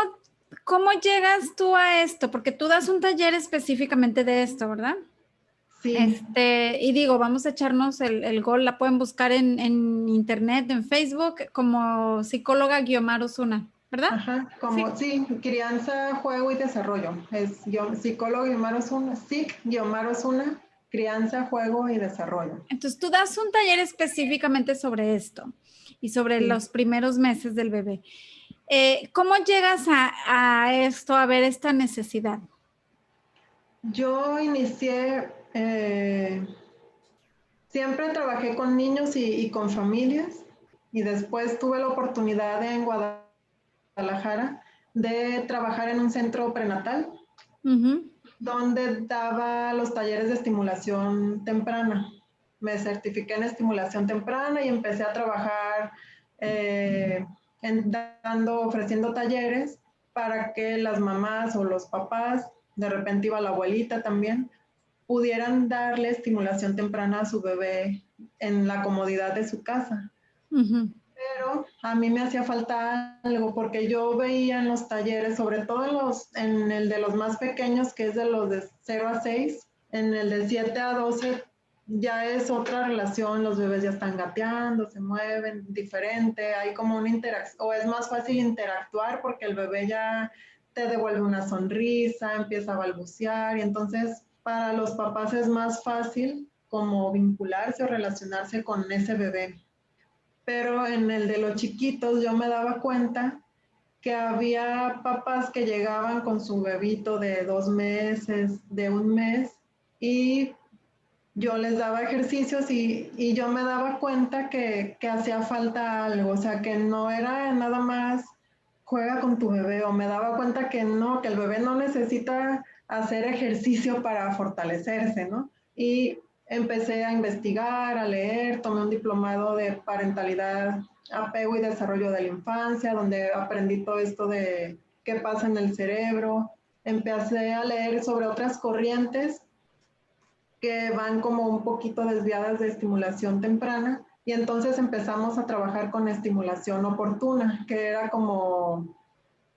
A: llegas tú a esto? Porque tú das un taller específicamente de esto, ¿verdad?
B: Sí,
A: Y digo, vamos a echarnos el gol, la pueden buscar en internet, en Facebook, como psicóloga Guiomar Osuna, ¿verdad?
B: ajá,
A: Sí.
B: sí, crianza, juego y desarrollo. Es psicólogo Guiomar Osuna, Guiomar Osuna, crianza, juego y desarrollo.
A: Entonces, tú das un taller específicamente sobre esto y sobre
B: Sí.
A: los primeros meses del bebé. ¿Cómo llegas a esto, a ver esta necesidad?
B: Yo inicié, siempre trabajé con niños y con familias y después tuve la oportunidad en Guadalajara de trabajar en un centro prenatal
A: Ujú.
B: donde daba los talleres de estimulación temprana. Me certifiqué en estimulación temprana y empecé a trabajar eh, ofreciendo talleres para que las mamás o los papás, de repente iba la abuelita también, pudieran darle estimulación temprana a su bebé en la comodidad de su casa.
A: Ujú.
B: Pero a mí me hacía falta algo porque yo veía en los talleres, sobre todo en el de los más pequeños, que es de los de 0 a 6, en el de 7 a 12 ya es otra relación, los bebés ya están gateando, se mueven diferente, hay como una interacción, o es más fácil interactuar porque el bebé te devuelve una sonrisa, empieza a balbucear y entonces para los papás es más fácil como vincularse o relacionarse con ese bebé. Pero en el de los chiquitos yo me daba cuenta que había papás que llegaban con su bebito de 2 meses, de 1 mes, y yo les daba ejercicios y yo me daba cuenta que hacía falta algo, o sea, que no era nada más juega con tu bebé, o me daba cuenta que no, que el bebé no necesita hacer ejercicio para fortalecerse, ¿no? Y empecé a investigar, a leer, tomé un diplomado de parentalidad, apego y desarrollo de la infancia, donde aprendí todo esto de qué pasa en el cerebro. Empecé a leer sobre otras corrientes que van como un poquito desviadas de estimulación temprana y entonces empezamos a trabajar con estimulación oportuna, que era como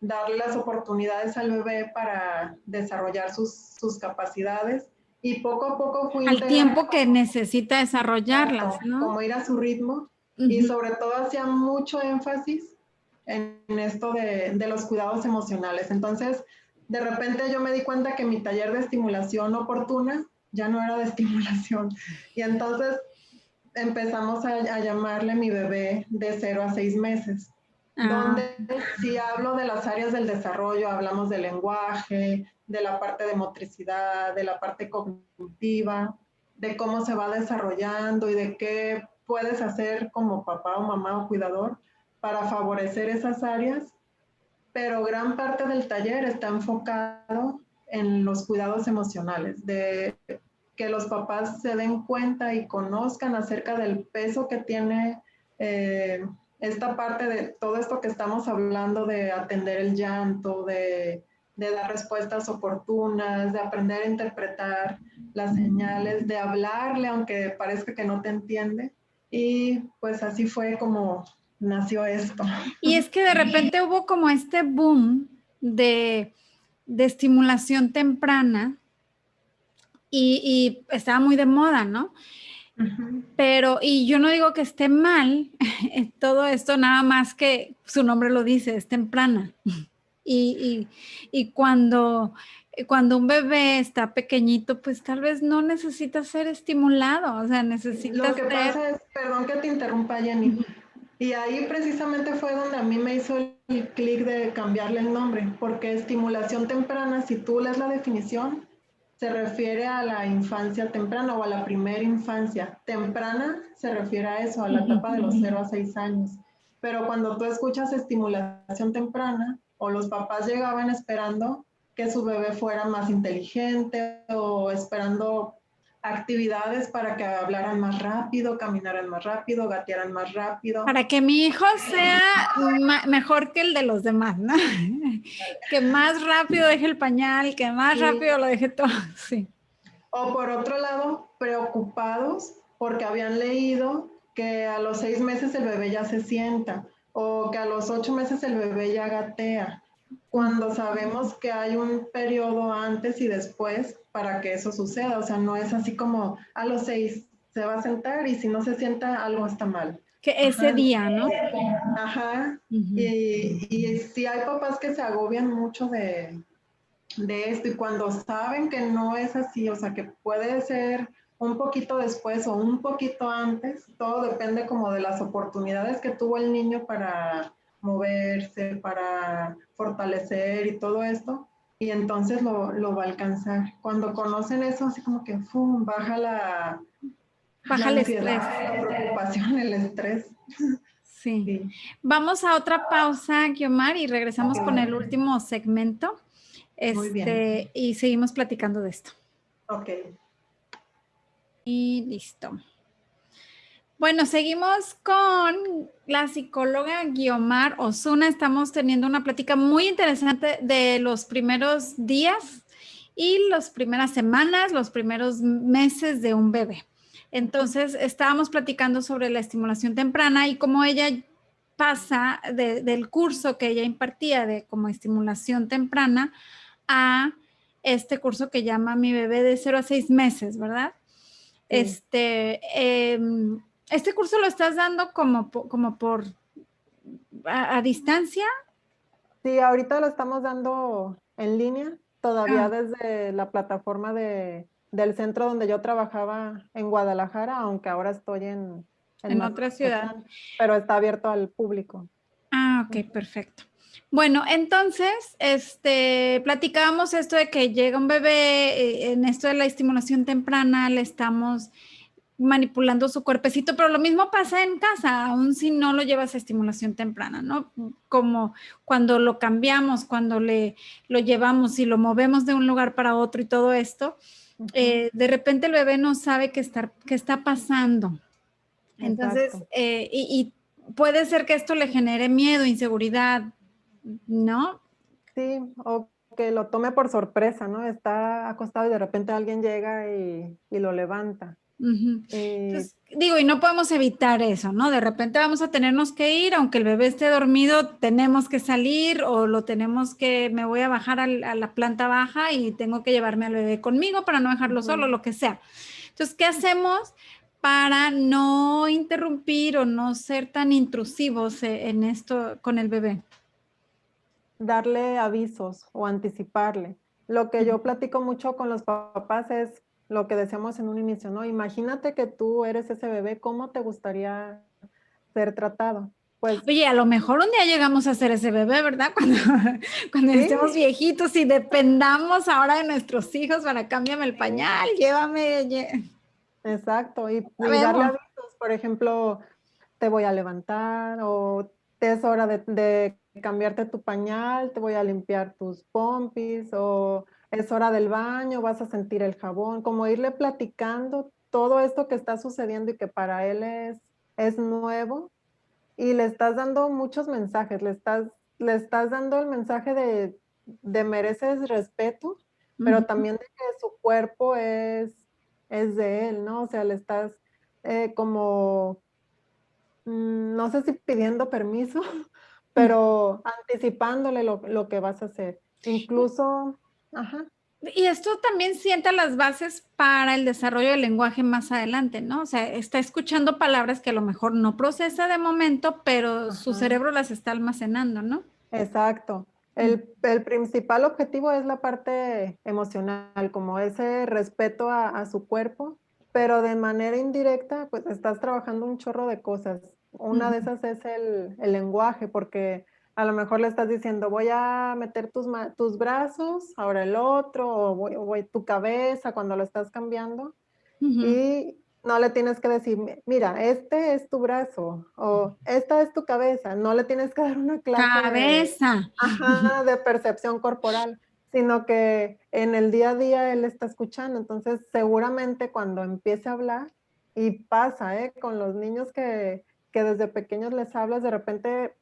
B: darle las oportunidades al bebé para desarrollar sus capacidades y poco a poco fui
A: Al
B: integrando,
A: tiempo que necesita desarrollarlas, ¿no?
B: como ir a su ritmo y sobre todo hacía mucho énfasis en esto de los cuidados emocionales. Entonces, de repente yo me di cuenta que mi taller de estimulación oportuna ya no era de estimulación. Y entonces empezamos a llamarle mi bebé de 0 a 6 meses, donde si hablo de las áreas del desarrollo, hablamos del lenguaje, de la parte de motricidad, de la parte cognitiva, de cómo se va desarrollando y de qué puedes hacer como papá o mamá o cuidador para favorecer esas áreas, pero gran parte del taller está enfocado en los cuidados emocionales, de que los papás se den cuenta y conozcan acerca del peso que tiene esta parte de todo esto que estamos hablando de atender el llanto, de dar respuestas oportunas, de aprender a interpretar las señales, de hablarle aunque parezca que no te entiende. Y pues así fue como nació esto.
A: Y es que de repente hubo como este boom de estimulación temprana y estaba muy de moda, ¿no? Pero, y yo no digo que esté mal todo esto, nada más que su nombre lo dice, es temprana. Y cuando un bebé está pequeñito, pues tal vez no necesita ser estimulado, o sea, necesita
B: Lo que pasa es, perdón que te interrumpa, Jenny, y ahí precisamente fue donde a mí me hizo el clic de cambiarle el nombre, porque estimulación temprana, si tú lees la definición, se refiere a la infancia temprana o a la primera infancia. Temprana se refiere a eso, a la etapa de los 0 a 6 años. Pero cuando tú escuchas estimulación temprana, o los papás llegaban esperando que su bebé fuera más inteligente o esperando actividades para que hablaran más rápido, caminaran más rápido, gatearan más rápido.
A: para que mi hijo sea mejor que el de los demás, ¿no? Que más rápido deje el pañal, que más rápido lo deje todo, sí.
B: O por otro lado, preocupados porque habían leído que a los 6 meses el bebé ya se sienta o que a los 8 meses el bebé ya gatea, cuando sabemos que hay un periodo antes y después para que eso suceda. O sea, no es así como a los 6 se va a sentar y si no se sienta algo está mal.
A: Que ese día, ¿no?
B: Ajá. Y sí hay papás que se agobian mucho de esto y cuando saben que no es así, o sea, que puede ser un poquito después o un poquito antes, todo depende como de las oportunidades que tuvo el niño para moverse, para fortalecer y todo esto, y entonces lo va a alcanzar. Cuando conocen eso, así como que ¡fum! Baja la
A: el
B: ansiedad,
A: estrés.
B: la preocupación, el estrés.
A: Sí.
B: Sí.
A: Vamos a otra pausa, Guiomar, y regresamos con el último segmento.
B: Muy bien.
A: Y seguimos platicando de esto.
B: Ok.
A: Y listo. Bueno, seguimos con la psicóloga Guiomar Osuna. Estamos teniendo una plática muy interesante de los primeros días y las primeras semanas, los primeros meses de un bebé. Entonces, estábamos platicando sobre la estimulación temprana y cómo ella pasa del curso que ella impartía de como estimulación temprana a este curso que llama Mi bebé de 0 a 6 meses, ¿verdad?
B: Sí.
A: Este curso lo estás dando como por a distancia.
B: Sí, ahorita lo estamos dando en línea, todavía
A: Ah,
B: desde la plataforma del centro donde yo trabajaba en Guadalajara, aunque ahora estoy en
A: en otra ciudad.
B: Mazatlán, pero está abierto al público.
A: Ah, ok, perfecto. Bueno, entonces, platicábamos esto de que llega un bebé, en esto de la estimulación temprana, le estamos manipulando su cuerpecito, pero lo mismo pasa en casa, aun si no lo llevas a estimulación temprana, ¿no? Como cuando lo cambiamos, cuando lo llevamos y lo movemos de un lugar para otro y todo esto,
B: Ujú,
A: de repente el bebé no sabe qué está pasando. Entonces,
B: exacto.
A: y puede ser que esto le genere miedo, inseguridad, ¿no?
B: Sí, o que lo tome por sorpresa, ¿no? Está acostado y de repente alguien llega y lo levanta.
A: Ujú.
B: Y
A: Entonces, digo, y no podemos evitar eso, ¿no? De repente vamos a tenernos que ir, aunque el bebé esté dormido, tenemos que salir o lo tenemos que, me voy a bajar a la planta baja y tengo que llevarme al bebé conmigo para no dejarlo solo,
B: ujú,
A: lo que sea. Entonces, ¿qué hacemos para no interrumpir o no ser tan intrusivos en esto con el bebé?
B: darle avisos o anticiparle. Lo que yo platico mucho con los papás es lo que decíamos en un inicio, ¿no? Imagínate que tú eres ese bebé, ¿cómo te gustaría ser tratado? Pues
A: Oye, a lo mejor un día llegamos a ser ese bebé, ¿verdad? Cuando estemos
B: sí,
A: viejitos y dependamos ahora de nuestros hijos para cámbiame el
B: sí,
A: pañal, llévame,
B: exacto. Y darle
A: sabemos.
B: avisos, por ejemplo, te voy a levantar o te es hora de cambiarte tu pañal, te voy a limpiar tus pompis o es hora del baño, vas a sentir el jabón, como irle platicando todo esto que está sucediendo y que para él es nuevo y le estás dando muchos mensajes, le estás dando el mensaje de mereces respeto, pero
A: Ujú.
B: también de que su cuerpo es de él, ¿no? O sea, le estás como no sé si pidiendo permiso, pero anticipándole lo que vas a hacer. Incluso ajá,
A: Y esto también sienta las bases para el desarrollo del lenguaje más adelante, ¿no? O sea, está escuchando palabras que a lo mejor no procesa de momento, pero su
B: ajá,
A: cerebro las está almacenando, ¿no?
B: exacto. El principal objetivo es la parte emocional, como ese respeto a su cuerpo, pero de manera indirecta, pues, estás trabajando un chorro de cosas. Una de
A: Ujú,
B: esas es el lenguaje, porque a lo mejor le estás diciendo: "Voy a meter tus brazos, ahora el otro, o voy tu cabeza", cuando lo estás cambiando,
A: ujú.
B: y no le tienes que decir: Mira, este es tu brazo o esta es tu cabeza". No le tienes que dar una clase
A: Cabeza.
B: de percepción corporal, sino que en el día a día él está escuchando. Entonces, seguramente cuando empiece a hablar, y pasa, con los niños que desde pequeños les hablas, de repente,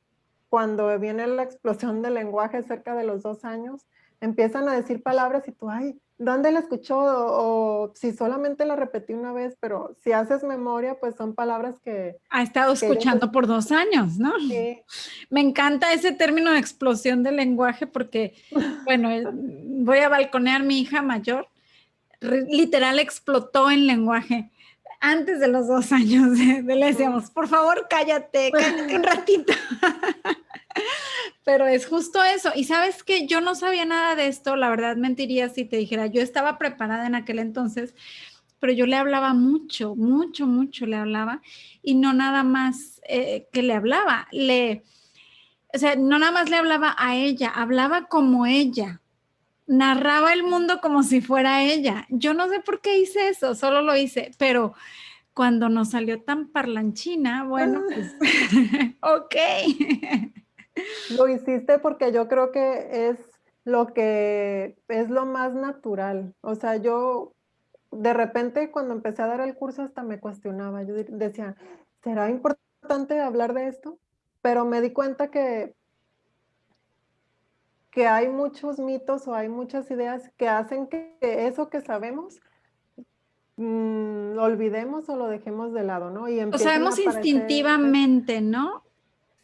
B: cuando viene la explosión del lenguaje cerca de los 2 años, empiezan a decir palabras y tú: "Ay, ¿dónde la escuchó?". O si solamente la repetí una vez, pero si haces memoria, pues son palabras
A: Ha estado
B: que ellos
A: escuchando por 2 años, ¿no?
B: sí.
A: Me encanta ese término de explosión del lenguaje porque, bueno, voy a balconear a mi hija mayor, literal explotó en lenguaje antes de los 2 años. Le
B: Ujú.
A: decíamos, por favor, cállate, cállate un ratito. Pero es justo eso. Y sabes que yo no sabía nada de esto, la verdad mentiría si te dijera, yo estaba preparada en aquel entonces, pero yo le hablaba mucho, mucho, mucho le hablaba y no nada más que le hablaba, o sea, no nada más le hablaba a ella, hablaba como ella, narraba el mundo como si fuera ella. Yo no sé por qué hice eso, solo lo hice, pero cuando nos salió tan parlanchina, bueno, pues, ok.
B: Lo hiciste porque yo creo que es lo más natural. O sea, yo de repente cuando empecé a dar el curso hasta me cuestionaba. Yo decía, ¿será importante hablar de esto? Pero me di cuenta que hay muchos mitos o hay muchas ideas que hacen que eso que sabemos lo olvidemos o lo dejemos de lado, ¿no? Y
A: Lo
B: empiecen a
A: sabemos
B: aparecer,
A: instintivamente, ¿no?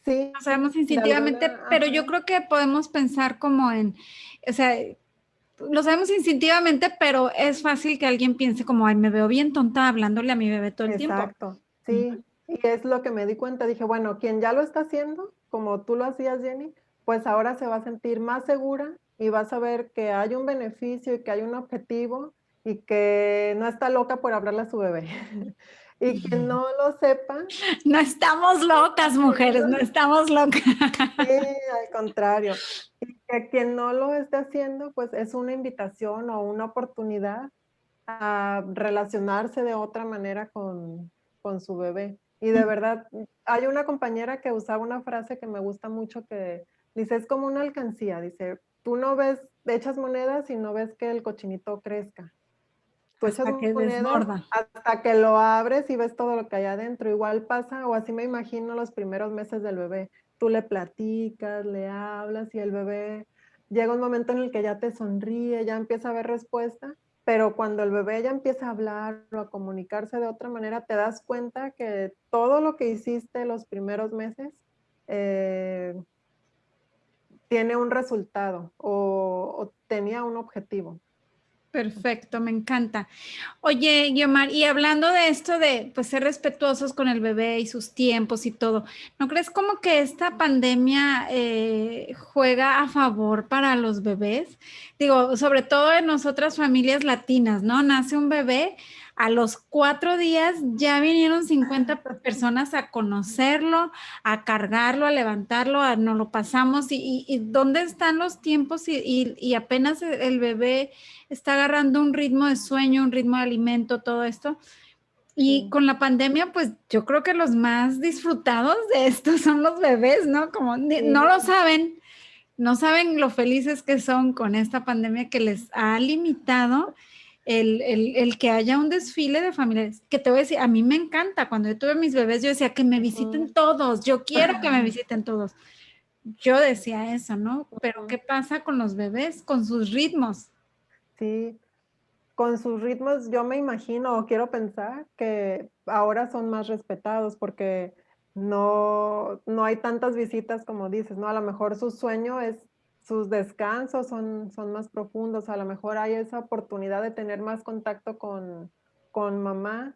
B: sí,
A: Lo sabemos
B: de
A: instintivamente,
B: alguna,
A: pero yo
B: ajá,
A: creo que podemos pensar como en, o sea, lo sabemos instintivamente, pero es fácil que alguien piense como, ay, me veo bien tonta hablándole a mi bebé todo el tiempo.
B: exacto, sí, y es lo que me di cuenta, dije, bueno, quien ya lo está haciendo, como tú lo hacías, Jenny, pues ahora se va a sentir más segura y va a saber que hay un beneficio y que hay un objetivo y que no está loca por hablarle a su bebé. Y que no lo sepa,
A: No estamos locas, mujeres, no estamos locas.
B: sí, al contrario. Y que quien no lo esté haciendo, pues es una invitación o una oportunidad a relacionarse de otra manera con su bebé. Y de verdad, hay una compañera que usaba una frase que me gusta mucho que dice, es como una alcancía, dice, tú no ves, echas monedas y no ves que el cochinito crezca. Tú echas
A: Hasta que
B: monedas
A: desborda.
B: hasta que lo abres y ves todo lo que hay adentro. Igual pasa, o así me imagino los primeros meses del bebé. Tú le platicas, le hablas y el bebé llega un momento en el que ya te sonríe, ya empieza a ver respuesta, pero cuando el bebé ya empieza a hablar o a comunicarse de otra manera, te das cuenta que todo lo que hiciste los primeros meses eh, tiene un resultado o tenía un objetivo.
A: Perfecto, me encanta. Oye, Guiomar, y hablando de esto de pues ser respetuosos con el bebé y sus tiempos y todo, ¿no crees como que esta pandemia juega a favor para los bebés? Digo, sobre todo en nosotras familias latinas, ¿no? Nace un bebé, a los 4 días ya vinieron 50 personas a conocerlo, a cargarlo, a levantarlo, a nos lo pasamos y ¿dónde están los tiempos? Y apenas el bebé está agarrando un ritmo de sueño, un ritmo de alimento, todo esto. Y
B: Sí.
A: con la pandemia, pues yo creo que los más disfrutados de esto son los bebés, ¿no? Como no lo
B: Sí.
A: saben, no saben lo felices que son con esta pandemia que les ha limitado el que haya un desfile de familiares. Que te voy a decir, a mí me encanta. Cuando yo tuve mis bebés, yo decía que me
B: Ujú.
A: visiten todos, yo quiero que me visiten todos. Yo decía eso, ¿no? Pero ¿qué
B: Ujú.
A: pasa con los bebés, con sus ritmos?
B: Sí, con sus ritmos yo me imagino o quiero pensar que ahora son más respetados porque no hay tantas visitas como dices, ¿no? A lo mejor su sueño es sus descansos son más profundos, a lo mejor hay esa oportunidad de tener más contacto con mamá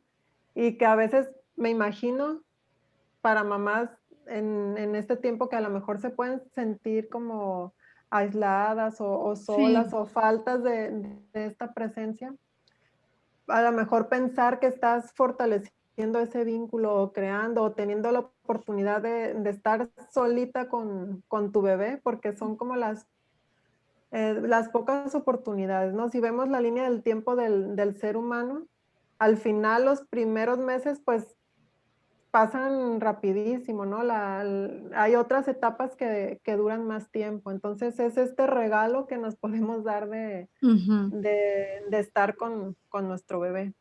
B: y que a veces me imagino para mamás en este tiempo que a lo mejor se pueden sentir como aisladas o solas
A: Sí.
B: o faltas de esta presencia, a lo mejor pensar que estás fortaleciendo ese vínculo o creando o teniendo la oportunidad de estar solita con tu bebé, porque son como las pocas oportunidades, ¿no? Si vemos la línea del tiempo del ser humano, al final los primeros meses, pues pasan rapidísimo, ¿no? Hay otras etapas que duran más tiempo. Entonces, es este regalo que nos podemos dar
A: Ujú.
B: de estar con nuestro bebé.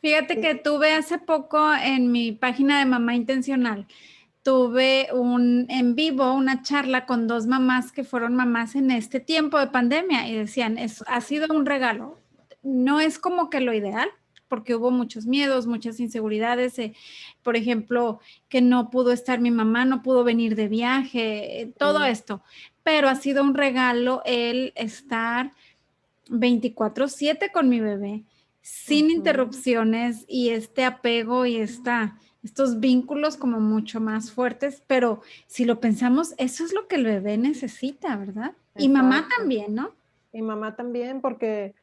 A: Fíjate
B: Sí.
A: que tuve hace poco en mi página de Mamá Intencional, tuve un en vivo, una charla con dos mamás que fueron mamás en este tiempo de pandemia y decían, ha sido un regalo. No es como que lo ideal, porque hubo muchos miedos, muchas inseguridades, por ejemplo, que no pudo estar mi mamá, no pudo venir de viaje, todo
B: Mm,
A: esto, pero ha sido un regalo el estar 24/7 con mi bebé, sin
B: ujú,
A: interrupciones y este apego y estos vínculos como mucho más fuertes, pero si lo pensamos, eso es lo que el bebé necesita, ¿verdad? Y mamá
B: exacto.
A: también, ¿no?
B: Y mamá también, porque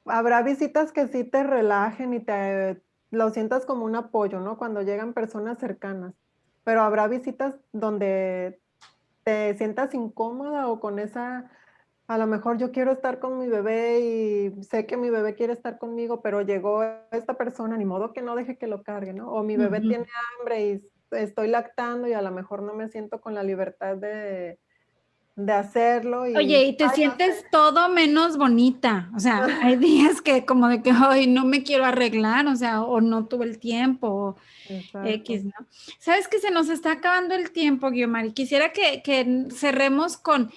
B: habrá visitas que sí te relajen y te lo sientas como un apoyo, ¿no? Cuando llegan personas cercanas, pero habrá visitas donde te sientas incómoda o con esa, a lo mejor yo quiero estar con mi bebé y sé que mi bebé quiere estar conmigo, pero llegó esta persona, ni modo que no deje que lo cargue, ¿no? O mi bebé
A: Ujú.
B: tiene hambre y estoy lactando y a lo mejor no me siento con la libertad de hacerlo y,
A: Oye, y te
B: ay, no sé.
A: sientes todo menos bonita, o sea, hay días que como de que, ay, no me quiero arreglar, o sea, o no tuve el tiempo, o X,
B: Exacto.
A: ¿no? Sabes que se nos está acabando el tiempo, Guiomar, y quisiera que cerremos con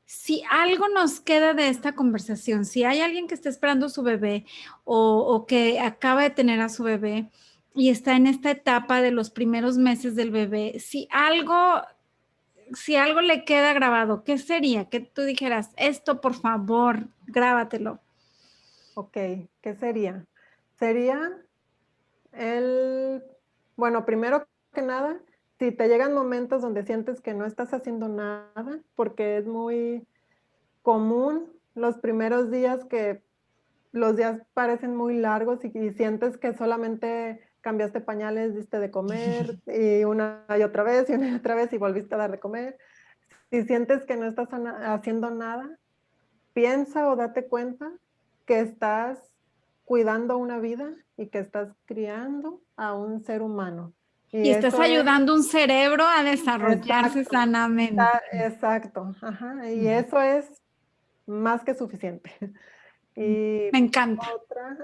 A: si algo nos queda de esta conversación, si hay alguien que está esperando su bebé o que acaba de tener a su bebé y está en esta etapa de los primeros meses del bebé, si algo le queda grabado, ¿qué sería? Que tú dijeras, esto por favor, grábatelo.
B: Okey, ¿qué sería? Sería el bueno, primero que nada, si te llegan momentos donde sientes que no estás haciendo nada, porque es muy común los primeros días que los días parecen muy largos y sientes que solamente cambiaste pañales, diste de comer y una y otra vez y una y otra vez y volviste a dar de comer. Si sientes que no estás haciendo nada, piensa o date cuenta que estás cuidando una vida y que estás criando a un ser humano. Y
A: Y estás
B: eso es
A: ayudando un cerebro a desarrollarse
B: exacto,
A: sanamente.
B: exacto, ajá, y
A: Ujú.
B: eso es más que suficiente. Y
A: Me encanta.
B: otra,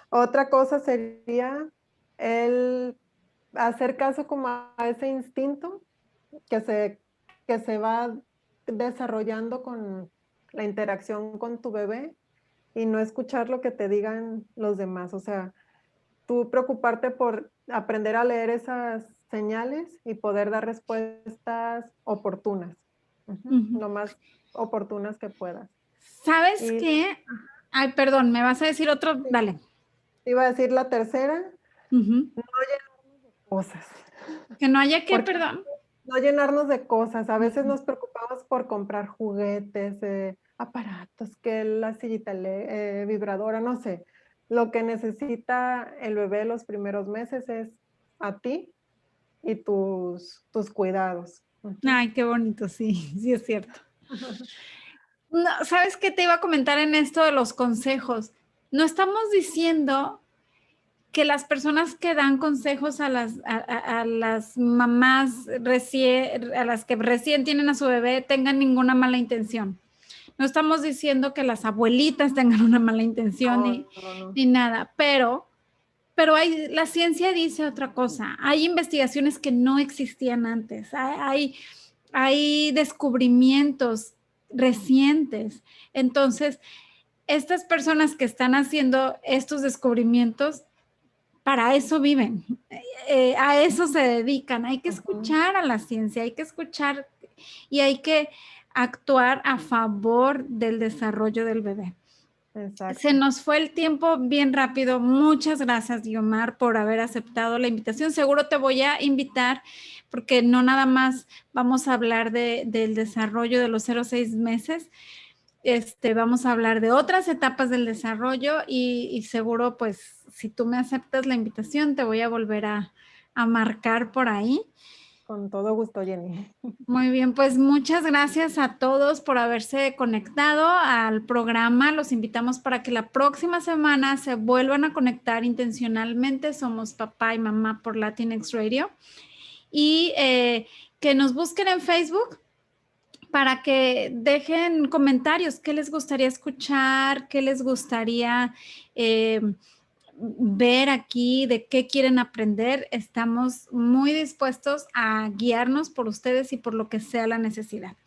B: otra cosa sería el hacer caso como a ese instinto que se, que se va desarrollando con la interacción con tu bebé y no escuchar lo que te digan los demás. O sea, tú preocuparte por aprender a leer esas señales y poder dar respuestas oportunas,
A: Ujú.
B: lo más oportunas que puedas.
A: ¿Sabes
B: Y
A: qué? Ay, perdón, ¿me vas a decir otro?
B: sí,
A: Dale.
B: te iba a decir la tercera,
A: Ujú.
B: no llenarnos de cosas,
A: Que no haya que,
B: porque
A: perdón.
B: no llenarnos de cosas. A veces
A: Ujú.
B: nos preocupamos por comprar juguetes, aparatos, que la sillita vibradora, no sé. Lo que necesita el bebé los primeros meses es a ti y tus cuidados. Ujú.
A: Ay, qué bonito, sí, sí es cierto. No, ¿sabes qué te iba a comentar en esto de los consejos? No estamos diciendo que las personas que dan consejos a las mamás recién, a las que recién tienen a su bebé tengan ninguna mala intención. No estamos diciendo que las abuelitas tengan una mala intención
B: No, no, no.
A: ni nada, pero la ciencia dice otra cosa. Hay investigaciones que no existían antes. Hay descubrimientos recientes. Entonces, estas personas que están haciendo estos descubrimientos, para eso viven, a eso se dedican. Hay que
B: Ujú,
A: escuchar a la ciencia, hay que escuchar y hay que actuar a favor del desarrollo del bebé. Se
B: exacto.
A: nos fue el tiempo bien rápido. Muchas gracias, Guiomar, por haber aceptado la invitación. Seguro te voy a invitar porque no nada más vamos a hablar del desarrollo de los 0 a 6 meses. Vamos a hablar de otras etapas del desarrollo y seguro, pues, si tú me aceptas la invitación, te voy a volver a marcar por ahí.
B: Con todo gusto, Jenny.
A: Muy bien, pues muchas gracias a todos por haberse conectado al programa. Los invitamos para que la próxima semana se vuelvan a conectar intencionalmente. Somos papá y mamá por Latinx Radio. Y que nos busquen en Facebook para que dejen comentarios, qué les gustaría escuchar, qué les gustaría ver aquí, de qué quieren aprender. Estamos muy dispuestos a guiarnos por ustedes y por lo que sea la necesidad.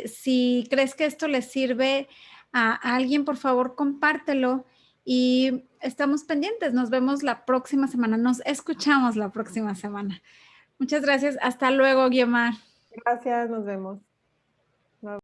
A: Si crees que esto les sirve a alguien, por favor, compártelo y estamos pendientes. Nos vemos la próxima semana. Nos escuchamos la próxima semana. Muchas gracias. Hasta luego, Guiomar.
B: Gracias, nos vemos.